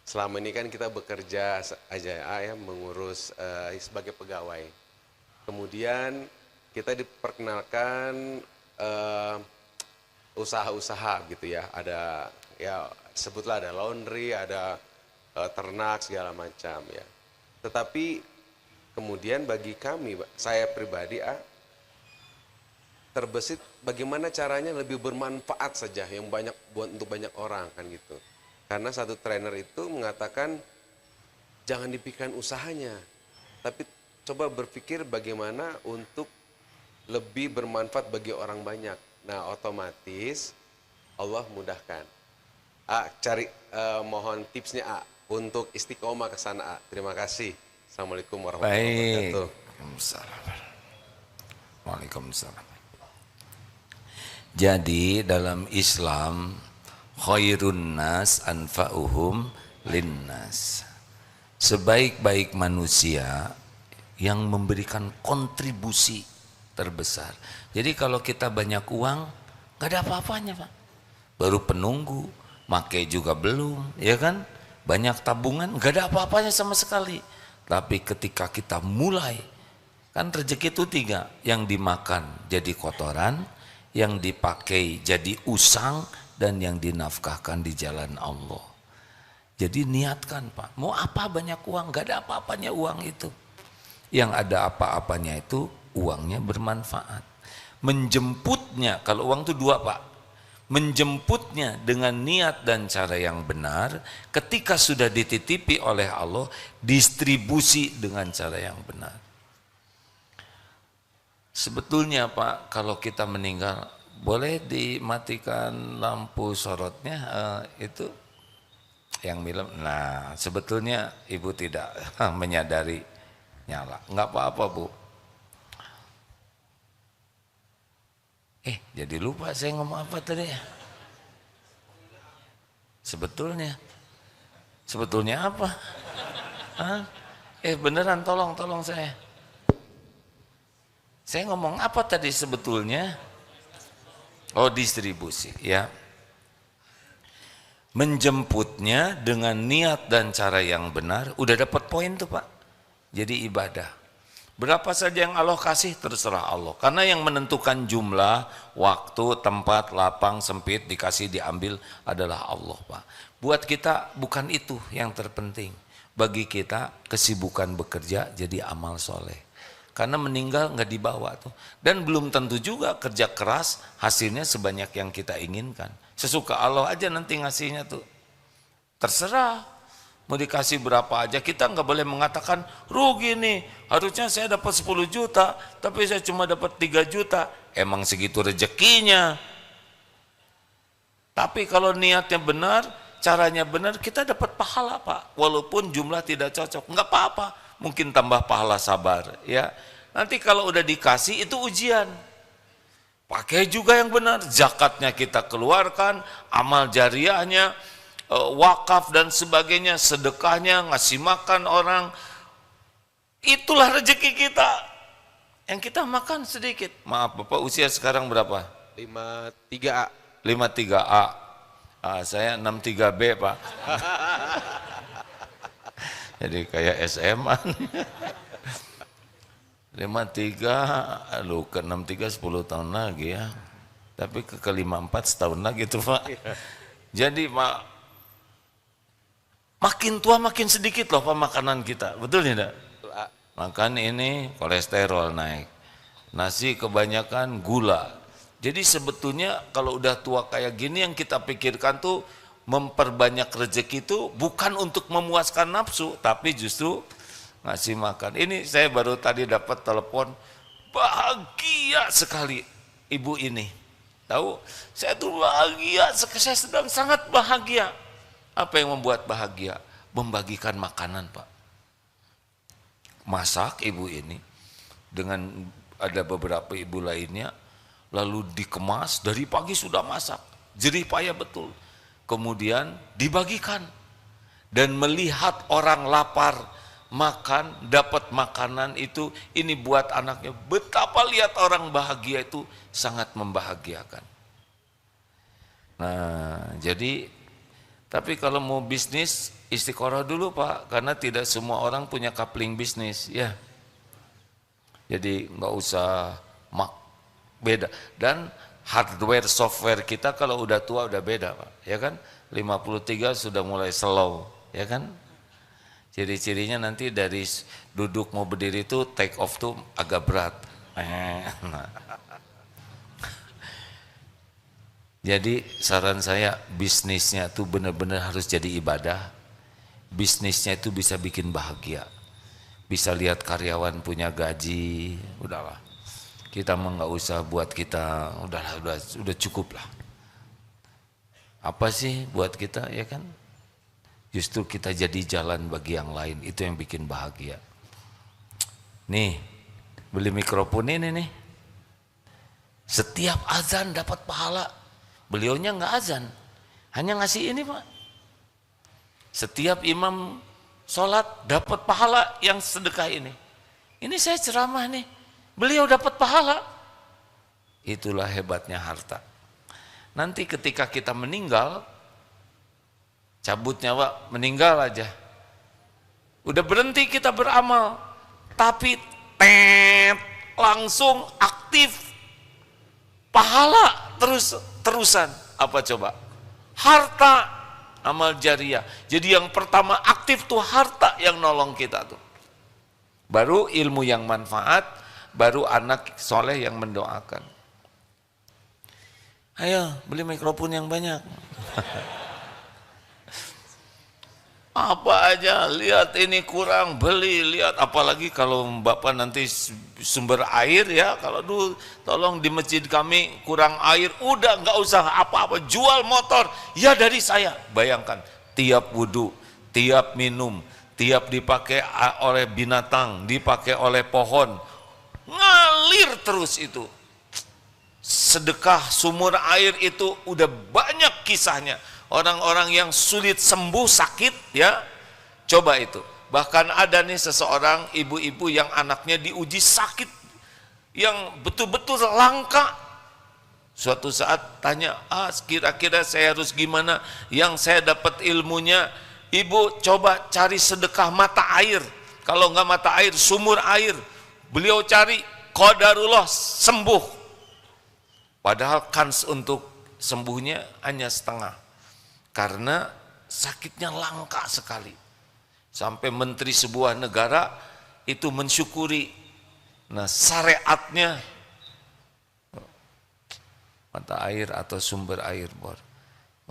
Selama ini kan kita bekerja aja ya, mengurus sebagai pegawai. Kemudian kita diperkenalkan usaha-usaha gitu ya. Ada ya sebutlah ada laundry, ada ternak segala macam ya. Tetapi kemudian bagi kami, saya pribadi terbesit bagaimana caranya lebih bermanfaat saja yang banyak buat untuk banyak orang kan gitu. Karena satu trainer itu mengatakan jangan dipikirkan usahanya, tapi coba berpikir bagaimana untuk lebih bermanfaat bagi orang banyak. Nah, otomatis Allah mudahkan. Mohon tipsnya untuk istiqomah ke sana. Terima kasih. Assalamualaikum warahmatullahi wabarakatuh. Waalaikumsalam. Waalaikumsalam. Jadi dalam Islam khairun nas anfa'uhum linnas. Sebaik-baik manusia yang memberikan kontribusi terbesar. Jadi kalau kita banyak uang, gak ada apa-apanya Pak. Baru penunggu, makai juga belum, ya kan? Banyak tabungan, gak ada apa-apanya sama sekali. Tapi ketika kita mulai, kan rezeki itu 3, yang dimakan jadi kotoran, yang dipakai jadi usang, dan yang dinafkahkan di jalan Allah. Jadi niatkan Pak, mau apa banyak uang, gak ada apa-apanya uang itu. Yang ada apa-apanya itu uangnya bermanfaat. Menjemputnya, kalau uang itu 2 Pak, menjemputnya dengan niat dan cara yang benar, ketika sudah dititipi oleh Allah, distribusi dengan cara yang benar. Sebetulnya Pak, kalau kita meninggal, boleh dimatikan lampu sorotnya, itu yang film. Nah, sebetulnya Ibu tidak menyadari nyala, nggak apa-apa Bu. Jadi lupa saya ngomong apa tadi ya. Sebetulnya apa? Beneran tolong saya. Saya ngomong apa tadi sebetulnya? Oh, distribusi ya. Menjemputnya dengan niat dan cara yang benar, udah dapat poin tuh Pak. Jadi ibadah. Berapa saja yang Allah kasih terserah Allah. Karena yang menentukan jumlah, waktu, tempat, lapang, sempit, dikasih, diambil adalah Allah Pak. Buat kita bukan itu yang terpenting. Bagi kita kesibukan bekerja jadi amal soleh. Karena meninggal nggak dibawa tuh. Dan belum tentu juga kerja keras hasilnya sebanyak yang kita inginkan. Sesuka Allah aja nanti ngasihnya tuh. Terserah. Mau dikasih berapa aja, kita nggak boleh mengatakan rugi nih, harusnya saya dapat 10 juta tapi saya cuma dapat 3 juta. Emang segitu rezekinya. Tapi kalau niatnya benar, caranya benar, kita dapat pahala Pak, walaupun jumlah tidak cocok, nggak apa-apa, mungkin tambah pahala sabar ya. Nanti kalau udah dikasih itu ujian, pakai juga yang benar, zakatnya kita keluarkan, amal jariahnya, wakaf dan sebagainya, sedekahnya, ngasih makan orang, itulah rezeki kita. Yang kita makan sedikit. Maaf Bapak, usia sekarang berapa? 53A. 53A. Saya 63B Pak. Jadi kayak SMA. 53, lu ke 63 10 tahun lagi ya. Tapi ke 54 setahun lagi tuh Pak. Jadi makin tua makin sedikit loh Pak makanan kita, betul tidak? Makan ini kolesterol naik, nasi kebanyakan gula. Jadi sebetulnya kalau udah tua kayak gini yang kita pikirkan tuh memperbanyak rezeki itu bukan untuk memuaskan nafsu, tapi justru ngasih makan. Ini saya baru tadi dapat telepon, bahagia sekali ibu ini. Tahu, saya tuh bahagia, saya sedang sangat bahagia. Apa yang membuat bahagia? Membagikan makanan Pak. Masak ibu ini dengan ada beberapa ibu lainnya, lalu dikemas, dari pagi sudah masak, jerih payah betul. Kemudian dibagikan dan melihat orang lapar makan, dapat makanan itu, ini buat anaknya. Betapa lihat orang bahagia itu sangat membahagiakan. Nah, jadi tapi kalau mau bisnis istiqoroh dulu Pak, karena tidak semua orang punya coupling bisnis ya. Jadi nggak usah beda. Dan hardware software kita kalau udah tua udah beda Pak, ya kan? 53 sudah mulai slow, ya kan? Ciri-cirinya nanti dari duduk mau berdiri itu take off tuh agak berat. Nah. Jadi saran saya bisnisnya tuh benar-benar harus jadi ibadah. Bisnisnya itu bisa bikin bahagia. Bisa lihat karyawan punya gaji, udahlah. Kita mah nggak usah buat kita, udah cukup lah. Apa sih buat kita, ya kan? Justru kita jadi jalan bagi yang lain, itu yang bikin bahagia. Nih, beli mikrofon ini nih. Setiap azan dapat pahala. Beliaunya nggak azan, hanya ngasih ini Pak. Setiap imam sholat dapat pahala yang sedekah ini. Ini saya ceramah nih, beliau dapat pahala. Itulah hebatnya harta. Nanti ketika kita meninggal, cabut nyawa, meninggal aja. Udah berhenti kita beramal, tapi langsung aktif pahala terusan. Apa coba? Harta, amal jariah. Jadi yang pertama aktif tuh harta yang nolong kita tuh. Baru ilmu yang manfaat, baru anak soleh yang mendoakan. Ayo beli mikrofon yang banyak. Apa aja, lihat ini kurang, beli, lihat. Apalagi kalau Bapak nanti sumber air ya, kalau dulu tolong di masjid kami kurang air, udah nggak usah apa-apa, jual motor, ya dari saya. Bayangkan, tiap wudhu, tiap minum, tiap dipakai oleh binatang, dipakai oleh pohon, ngalir terus itu. Sedekah sumur air itu udah banyak kisahnya. Orang-orang yang sulit sembuh sakit ya, coba itu. Bahkan ada nih seseorang ibu-ibu yang anaknya diuji sakit yang betul-betul langka. Suatu saat tanya, kira-kira saya harus gimana? Yang saya dapat ilmunya, ibu coba cari sedekah mata air. Kalau nggak mata air, sumur air. Beliau cari, qadarullah sembuh. Padahal kans untuk sembuhnya hanya setengah. Karena sakitnya langka sekali. Sampai menteri sebuah negara itu mensyukuri. Nah, syariatnya mata air atau sumber air bor.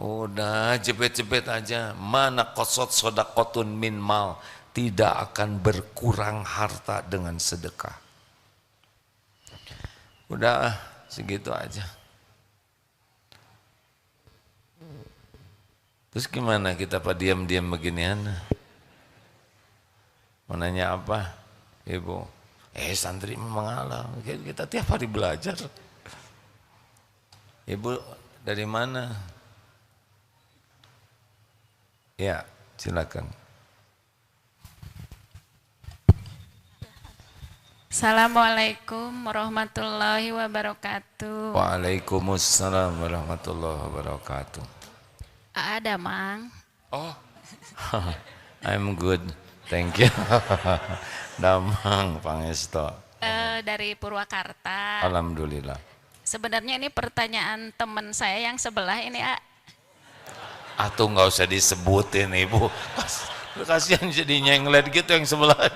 Udah jebet-jebet aja. Mana qasad sodaqotun min mal. Tidak akan berkurang harta dengan sedekah. Udah segitu aja. Terus gimana kita Pak diam-diam beginian? Mau nanya apa? Ibu, santri mengalah. Kita tiap hari belajar. Ibu dari mana? Ya, silakan. Assalamualaikum warahmatullahi wabarakatuh. Waalaikumsalam warahmatullahi wabarakatuh. Ada, Mang. Oh, I'm good, thank you. Damang Pangesto. Dari Purwakarta. Alhamdulillah. Sebenarnya ini pertanyaan teman saya yang sebelah ini, Tuh nggak usah disebutin Ibu. Kasihan jadi nyenglet gitu yang sebelah.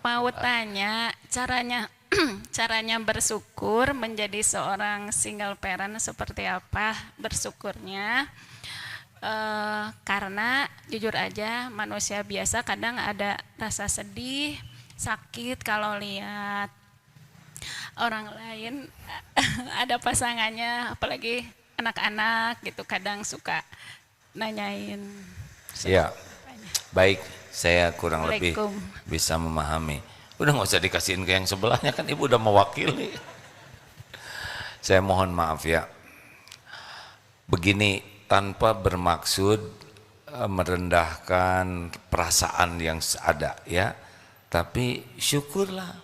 Mau tanya caranya bersyukur menjadi seorang single parent seperti apa bersyukurnya, karena jujur aja manusia biasa kadang ada rasa sedih, sakit kalau lihat orang lain ada pasangannya, apalagi anak-anak gitu, kadang suka nanyain. Ya, baik, saya kurang lebih bisa memahami. Udah nggak usah dikasihin ke yang sebelahnya, kan Ibu udah mewakili. Saya mohon maaf ya. Begini, tanpa bermaksud merendahkan perasaan yang ada ya. Tapi syukurlah.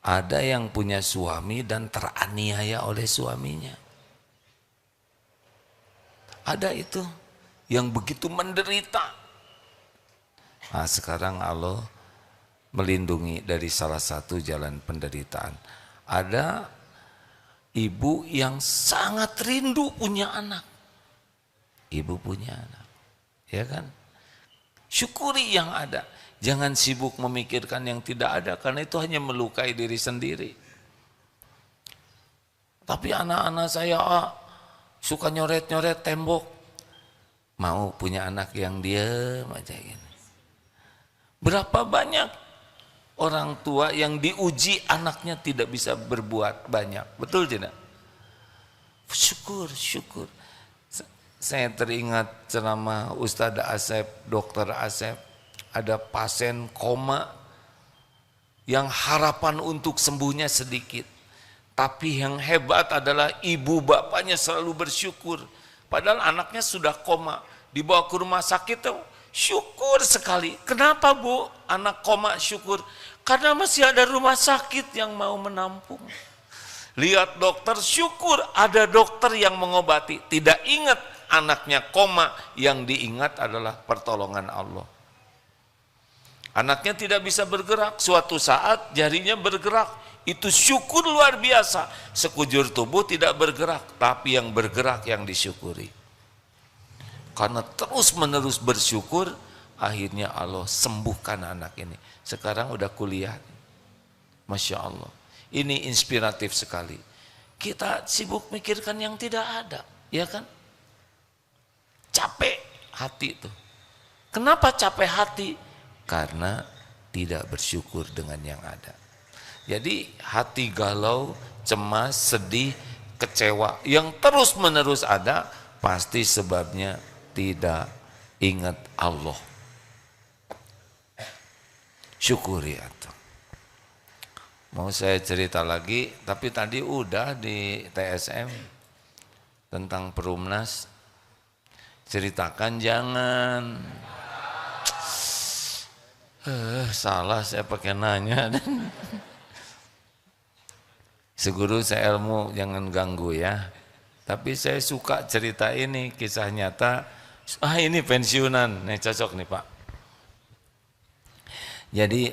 Ada yang punya suami dan teraniaya oleh suaminya. Ada itu yang begitu menderita. Nah, sekarang Allah melindungi dari salah satu jalan penderitaan. Ada ibu yang sangat rindu punya anak. Ibu punya anak, ya kan? Syukuri yang ada. Jangan sibuk memikirkan yang tidak ada, karena itu hanya melukai diri sendiri. Tapi anak-anak saya suka nyoret-nyoret tembok. Mau punya anak yang diam aja gini. Berapa banyak orang tua yang diuji anaknya tidak bisa berbuat banyak. Betul tidak? Syukur, syukur. Saya teringat ceramah Ustadz Asep, Dokter Asep, ada pasien koma yang harapan untuk sembuhnya sedikit. Tapi yang hebat adalah ibu bapaknya selalu bersyukur. Padahal anaknya sudah koma, dibawa ke rumah sakit tuh, syukur sekali. Kenapa Bu? Anak koma syukur. Karena masih ada rumah sakit yang mau menampung. Lihat dokter, syukur ada dokter yang mengobati. Tidak ingat anaknya koma, yang diingat adalah pertolongan Allah. Anaknya tidak bisa bergerak, suatu saat jarinya bergerak, itu syukur luar biasa. Sekujur tubuh tidak bergerak, tapi yang bergerak yang disyukuri. Karena terus menerus bersyukur, akhirnya Allah sembuhkan anak ini. Sekarang udah kuliah. Masya Allah, ini inspiratif sekali. Kita sibuk mikirkan yang tidak ada, ya kan? Capek hati itu. Kenapa capek hati? Karena tidak bersyukur dengan yang ada. Jadi hati galau, cemas, sedih, kecewa yang terus menerus ada, pasti sebabnya tidak ingat Allah. Syukuri atau. Mau saya cerita lagi, tapi tadi udah di TSM tentang Perumnas. Ceritakan jangan. Salah saya pakai nanya. Seguru saya ilmu, jangan ganggu ya. Tapi saya suka cerita ini, kisah nyata. Ini pensiunan, nih cocok nih Pak. Jadi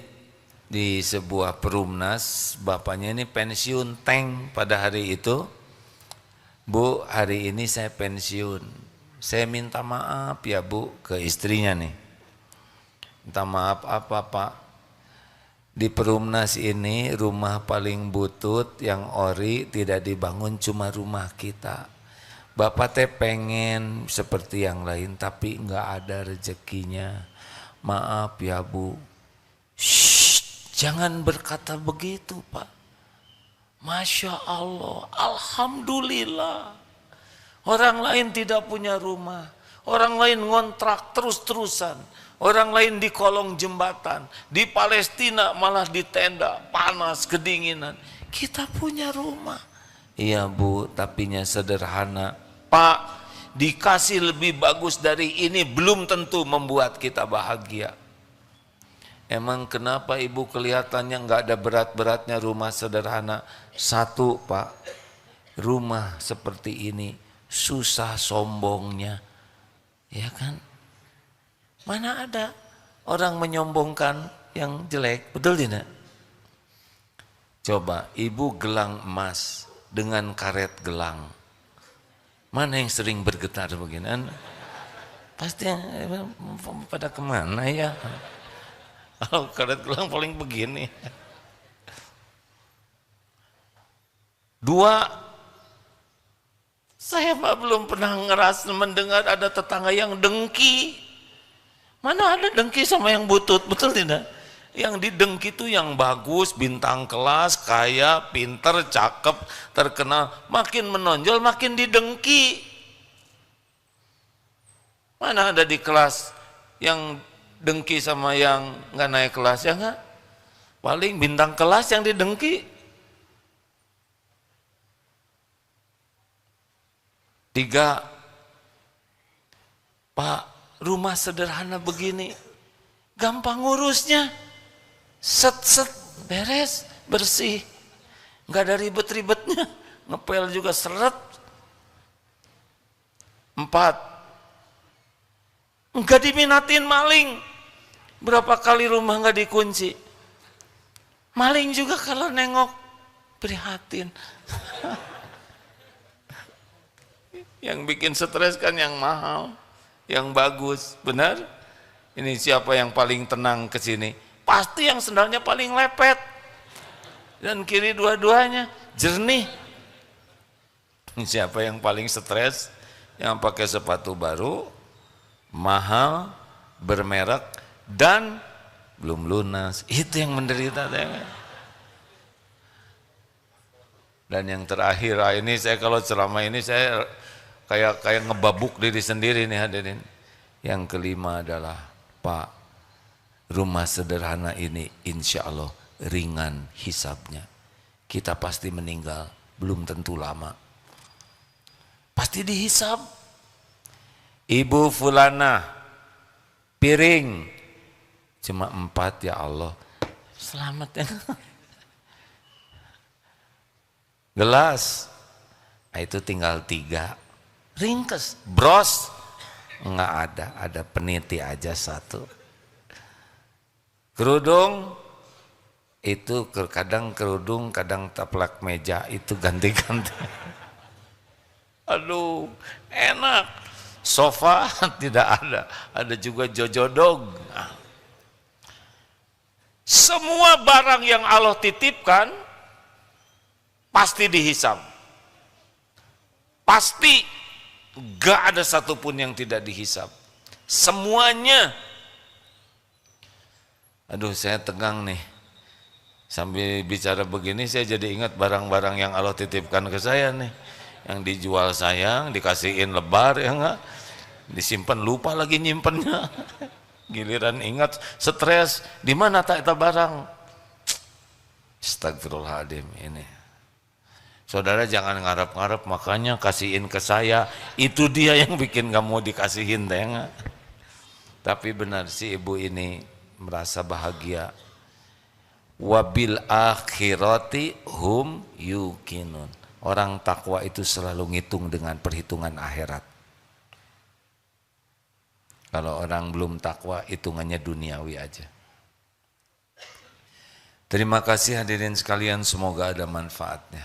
di sebuah Perumnas, bapaknya ini pensiun tank pada hari itu. Bu, hari ini saya pensiun. Saya minta maaf ya Bu ke istrinya nih. Minta maaf apa Pak? Di Perumnas ini rumah paling butut yang ori tidak dibangun cuma rumah kita. Bapak teh pengen seperti yang lain tapi enggak ada rezekinya. Maaf ya Bu. Shh, jangan berkata begitu Pak. Masya Allah, Alhamdulillah. Orang lain tidak punya rumah. Orang lain ngontrak terus-terusan. Orang lain di kolong jembatan, di Palestina malah di tenda, panas, kedinginan. Kita punya rumah. Iya Bu, tapinya sederhana. Pak, dikasih lebih bagus dari ini belum tentu membuat kita bahagia. Emang kenapa Ibu kelihatannya nggak ada berat-beratnya rumah sederhana? Satu Pak, rumah seperti ini susah sombongnya, ya kan? Mana ada orang menyombongkan yang jelek, betul tidak? Coba ibu gelang emas dengan karet gelang, mana yang sering bergetar begini? Pasti pada kemana ya? Kalau karet gelang paling begini. Dua, saya belum pernah mendengar ada tetangga yang dengki. Mana ada dengki sama yang butut, betul tidak? Yang didengki itu yang bagus, bintang kelas, kaya, pinter, cakep, terkenal. Makin menonjol, makin didengki. Mana ada di kelas yang dengki sama yang nggak naik kelas, ya nggak? Paling bintang kelas yang didengki. Tiga, Pak, rumah sederhana begini, gampang ngurusnya, set beres, bersih, nggak ada ribet-ribetnya, ngepel juga seret. Empat, nggak diminatin maling, berapa kali rumah nggak dikunci, maling juga kalau nengok prihatin. Yang bikin stres kan yang mahal, yang bagus, benar? Ini siapa yang paling tenang ke sini? Pasti yang sendalnya paling lepet. Dan kiri dua-duanya jernih. Siapa yang paling stres? Yang pakai sepatu baru, mahal, bermerek, dan belum lunas. Itu yang menderita. Dan yang terakhir, ini saya kalau ceramah ini saya kayak ngebabuk diri sendiri nih hadirin. Yang kelima adalah, Pak, rumah sederhana ini insya Allah ringan hisabnya. Kita pasti meninggal, belum tentu lama. Pasti dihisab. Ibu fulana, piring cuma 4 ya Allah. Selamat ya. Gelas, itu tinggal 3. Ringkes, bros, enggak ada peniti aja 1. Kerudung, itu kadang kerudung, kadang taplak meja, itu ganti-ganti. Aduh, enak. Sofa tidak ada juga jojodog. Nah. Semua barang yang Allah titipkan pasti dihisab. Pasti gak ada satupun yang tidak dihisab. Semuanya. Aduh, saya tegang nih. Sambil bicara begini saya jadi ingat barang-barang yang Allah titipkan ke saya nih. Yang dijual sayang, dikasihin lebar ya enggak? Disimpan lupa lagi nyimpennya. Giliran ingat stres, di mana tak itu barang? Astagfirullahaladzim ini. Saudara jangan ngarep-ngarep, makanya kasihin ke saya, itu dia yang bikin kamu dikasihin teh enggak? Tapi benar si ibu ini merasa bahagia. Wabil akhirati hum yuqinun. Orang takwa itu selalu ngitung dengan perhitungan akhirat. Kalau orang belum takwa, hitungannya duniawi aja. Terima kasih hadirin sekalian, semoga ada manfaatnya.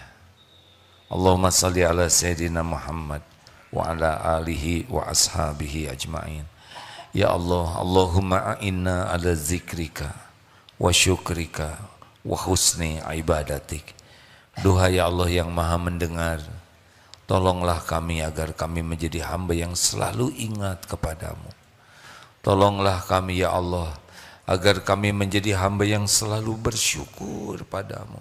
Allahumma salli ala Sayyidina Muhammad wa ala alihi wa ashabihi ajma'in. Ya Allah, Allahumma a'inna ala zikrika wa syukrika wa husni ibadatik. Duhai Allah yang maha mendengar, tolonglah kami agar kami menjadi hamba yang selalu ingat kepadamu. Tolonglah kami ya Allah, agar kami menjadi hamba yang selalu bersyukur padamu.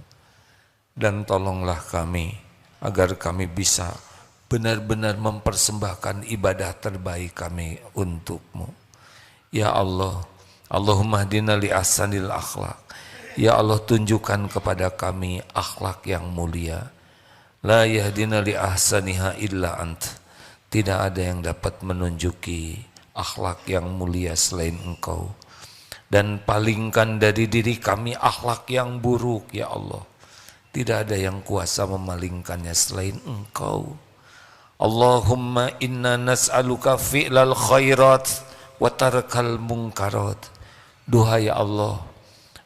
Dan tolonglah kami, agar kami bisa benar-benar mempersembahkan ibadah terbaik kami untukmu. Ya Allah, Allahumma hdina li ahsanil akhlaq. Ya Allah, tunjukkan kepada kami akhlak yang mulia. La yahdina li ahsaniha illa ant. Tidak ada yang dapat menunjuki akhlak yang mulia selain Engkau. Dan palingkan dari diri kami akhlak yang buruk ya Allah. Tidak ada yang kuasa memalingkannya selain Engkau. Allahumma inna nas'aluka fi'lal khairat wa tarkal munkarat. Duhai Allah,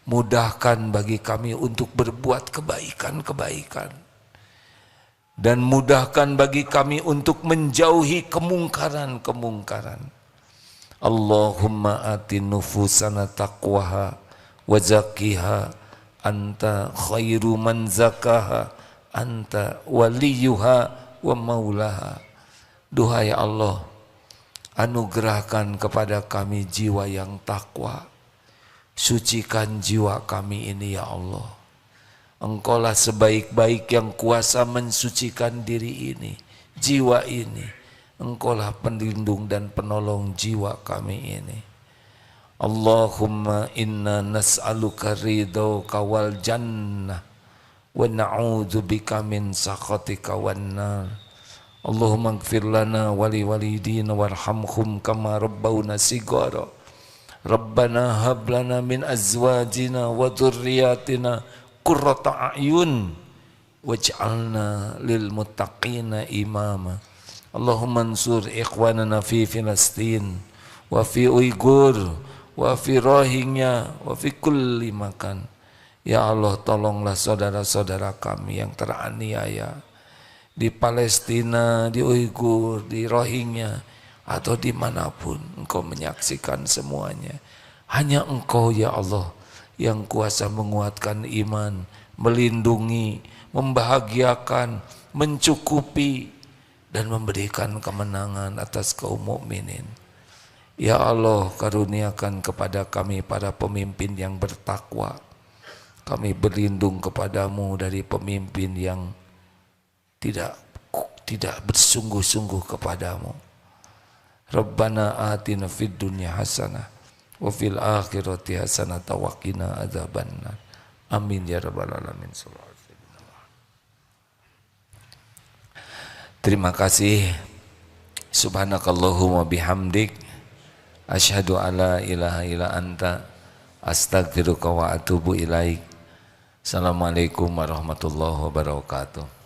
mudahkan bagi kami untuk berbuat kebaikan-kebaikan. Dan mudahkan bagi kami untuk menjauhi kemungkaran-kemungkaran. Allahumma ati nufusana taqwaha wa zakkiha anta khairu man zakaha anta waliyuha wa maulaha. Duhai Allah, anugerahkan kepada kami jiwa yang takwa. Sucikan jiwa kami ini ya Allah. Engkaulah sebaik-baik yang kuasa mensucikan diri ini, jiwa ini. Engkaulah pelindung dan penolong jiwa kami ini. Allahumma inna nas'aluka ridhaka wal jannah wa na'udzubika min sakhatika wan nar. Allahumma ighfir lana wa li walidina warhamhum kama rabbawna sigara. Rabbana hab lana min azwajina wa dhurriyyatina qurrata a'yun waj'alna lil muttaqina imama. Allahumma ansur ikhwanana fi Filastin wa fi Uyghur wa fi Rohingya wa fi kulli makan. Ya Allah, tolonglah saudara-saudara kami yang teraniaya di Palestina, di Uighur, di Rohingya, atau dimanapun engkau menyaksikan semuanya. Hanya engkau ya Allah yang kuasa menguatkan iman, melindungi, membahagiakan, mencukupi, dan memberikan kemenangan atas kaum mukminin. Ya Allah, karuniakan kepada kami para pemimpin yang bertakwa. Kami berlindung kepadamu dari pemimpin yang tidak bersungguh-sungguh kepadamu. Rabbana atina fid dunya hasanah wa fil akhirati hasanah wa qina adzabannar. Amin ya rabbal alamin. Terima kasih. Subhanakallahumma bihamdik asyhadu alla ilaha illa anta astaghfiruka wa atubu ilaik. Assalamualaikum warahmatullahi wabarakatuh.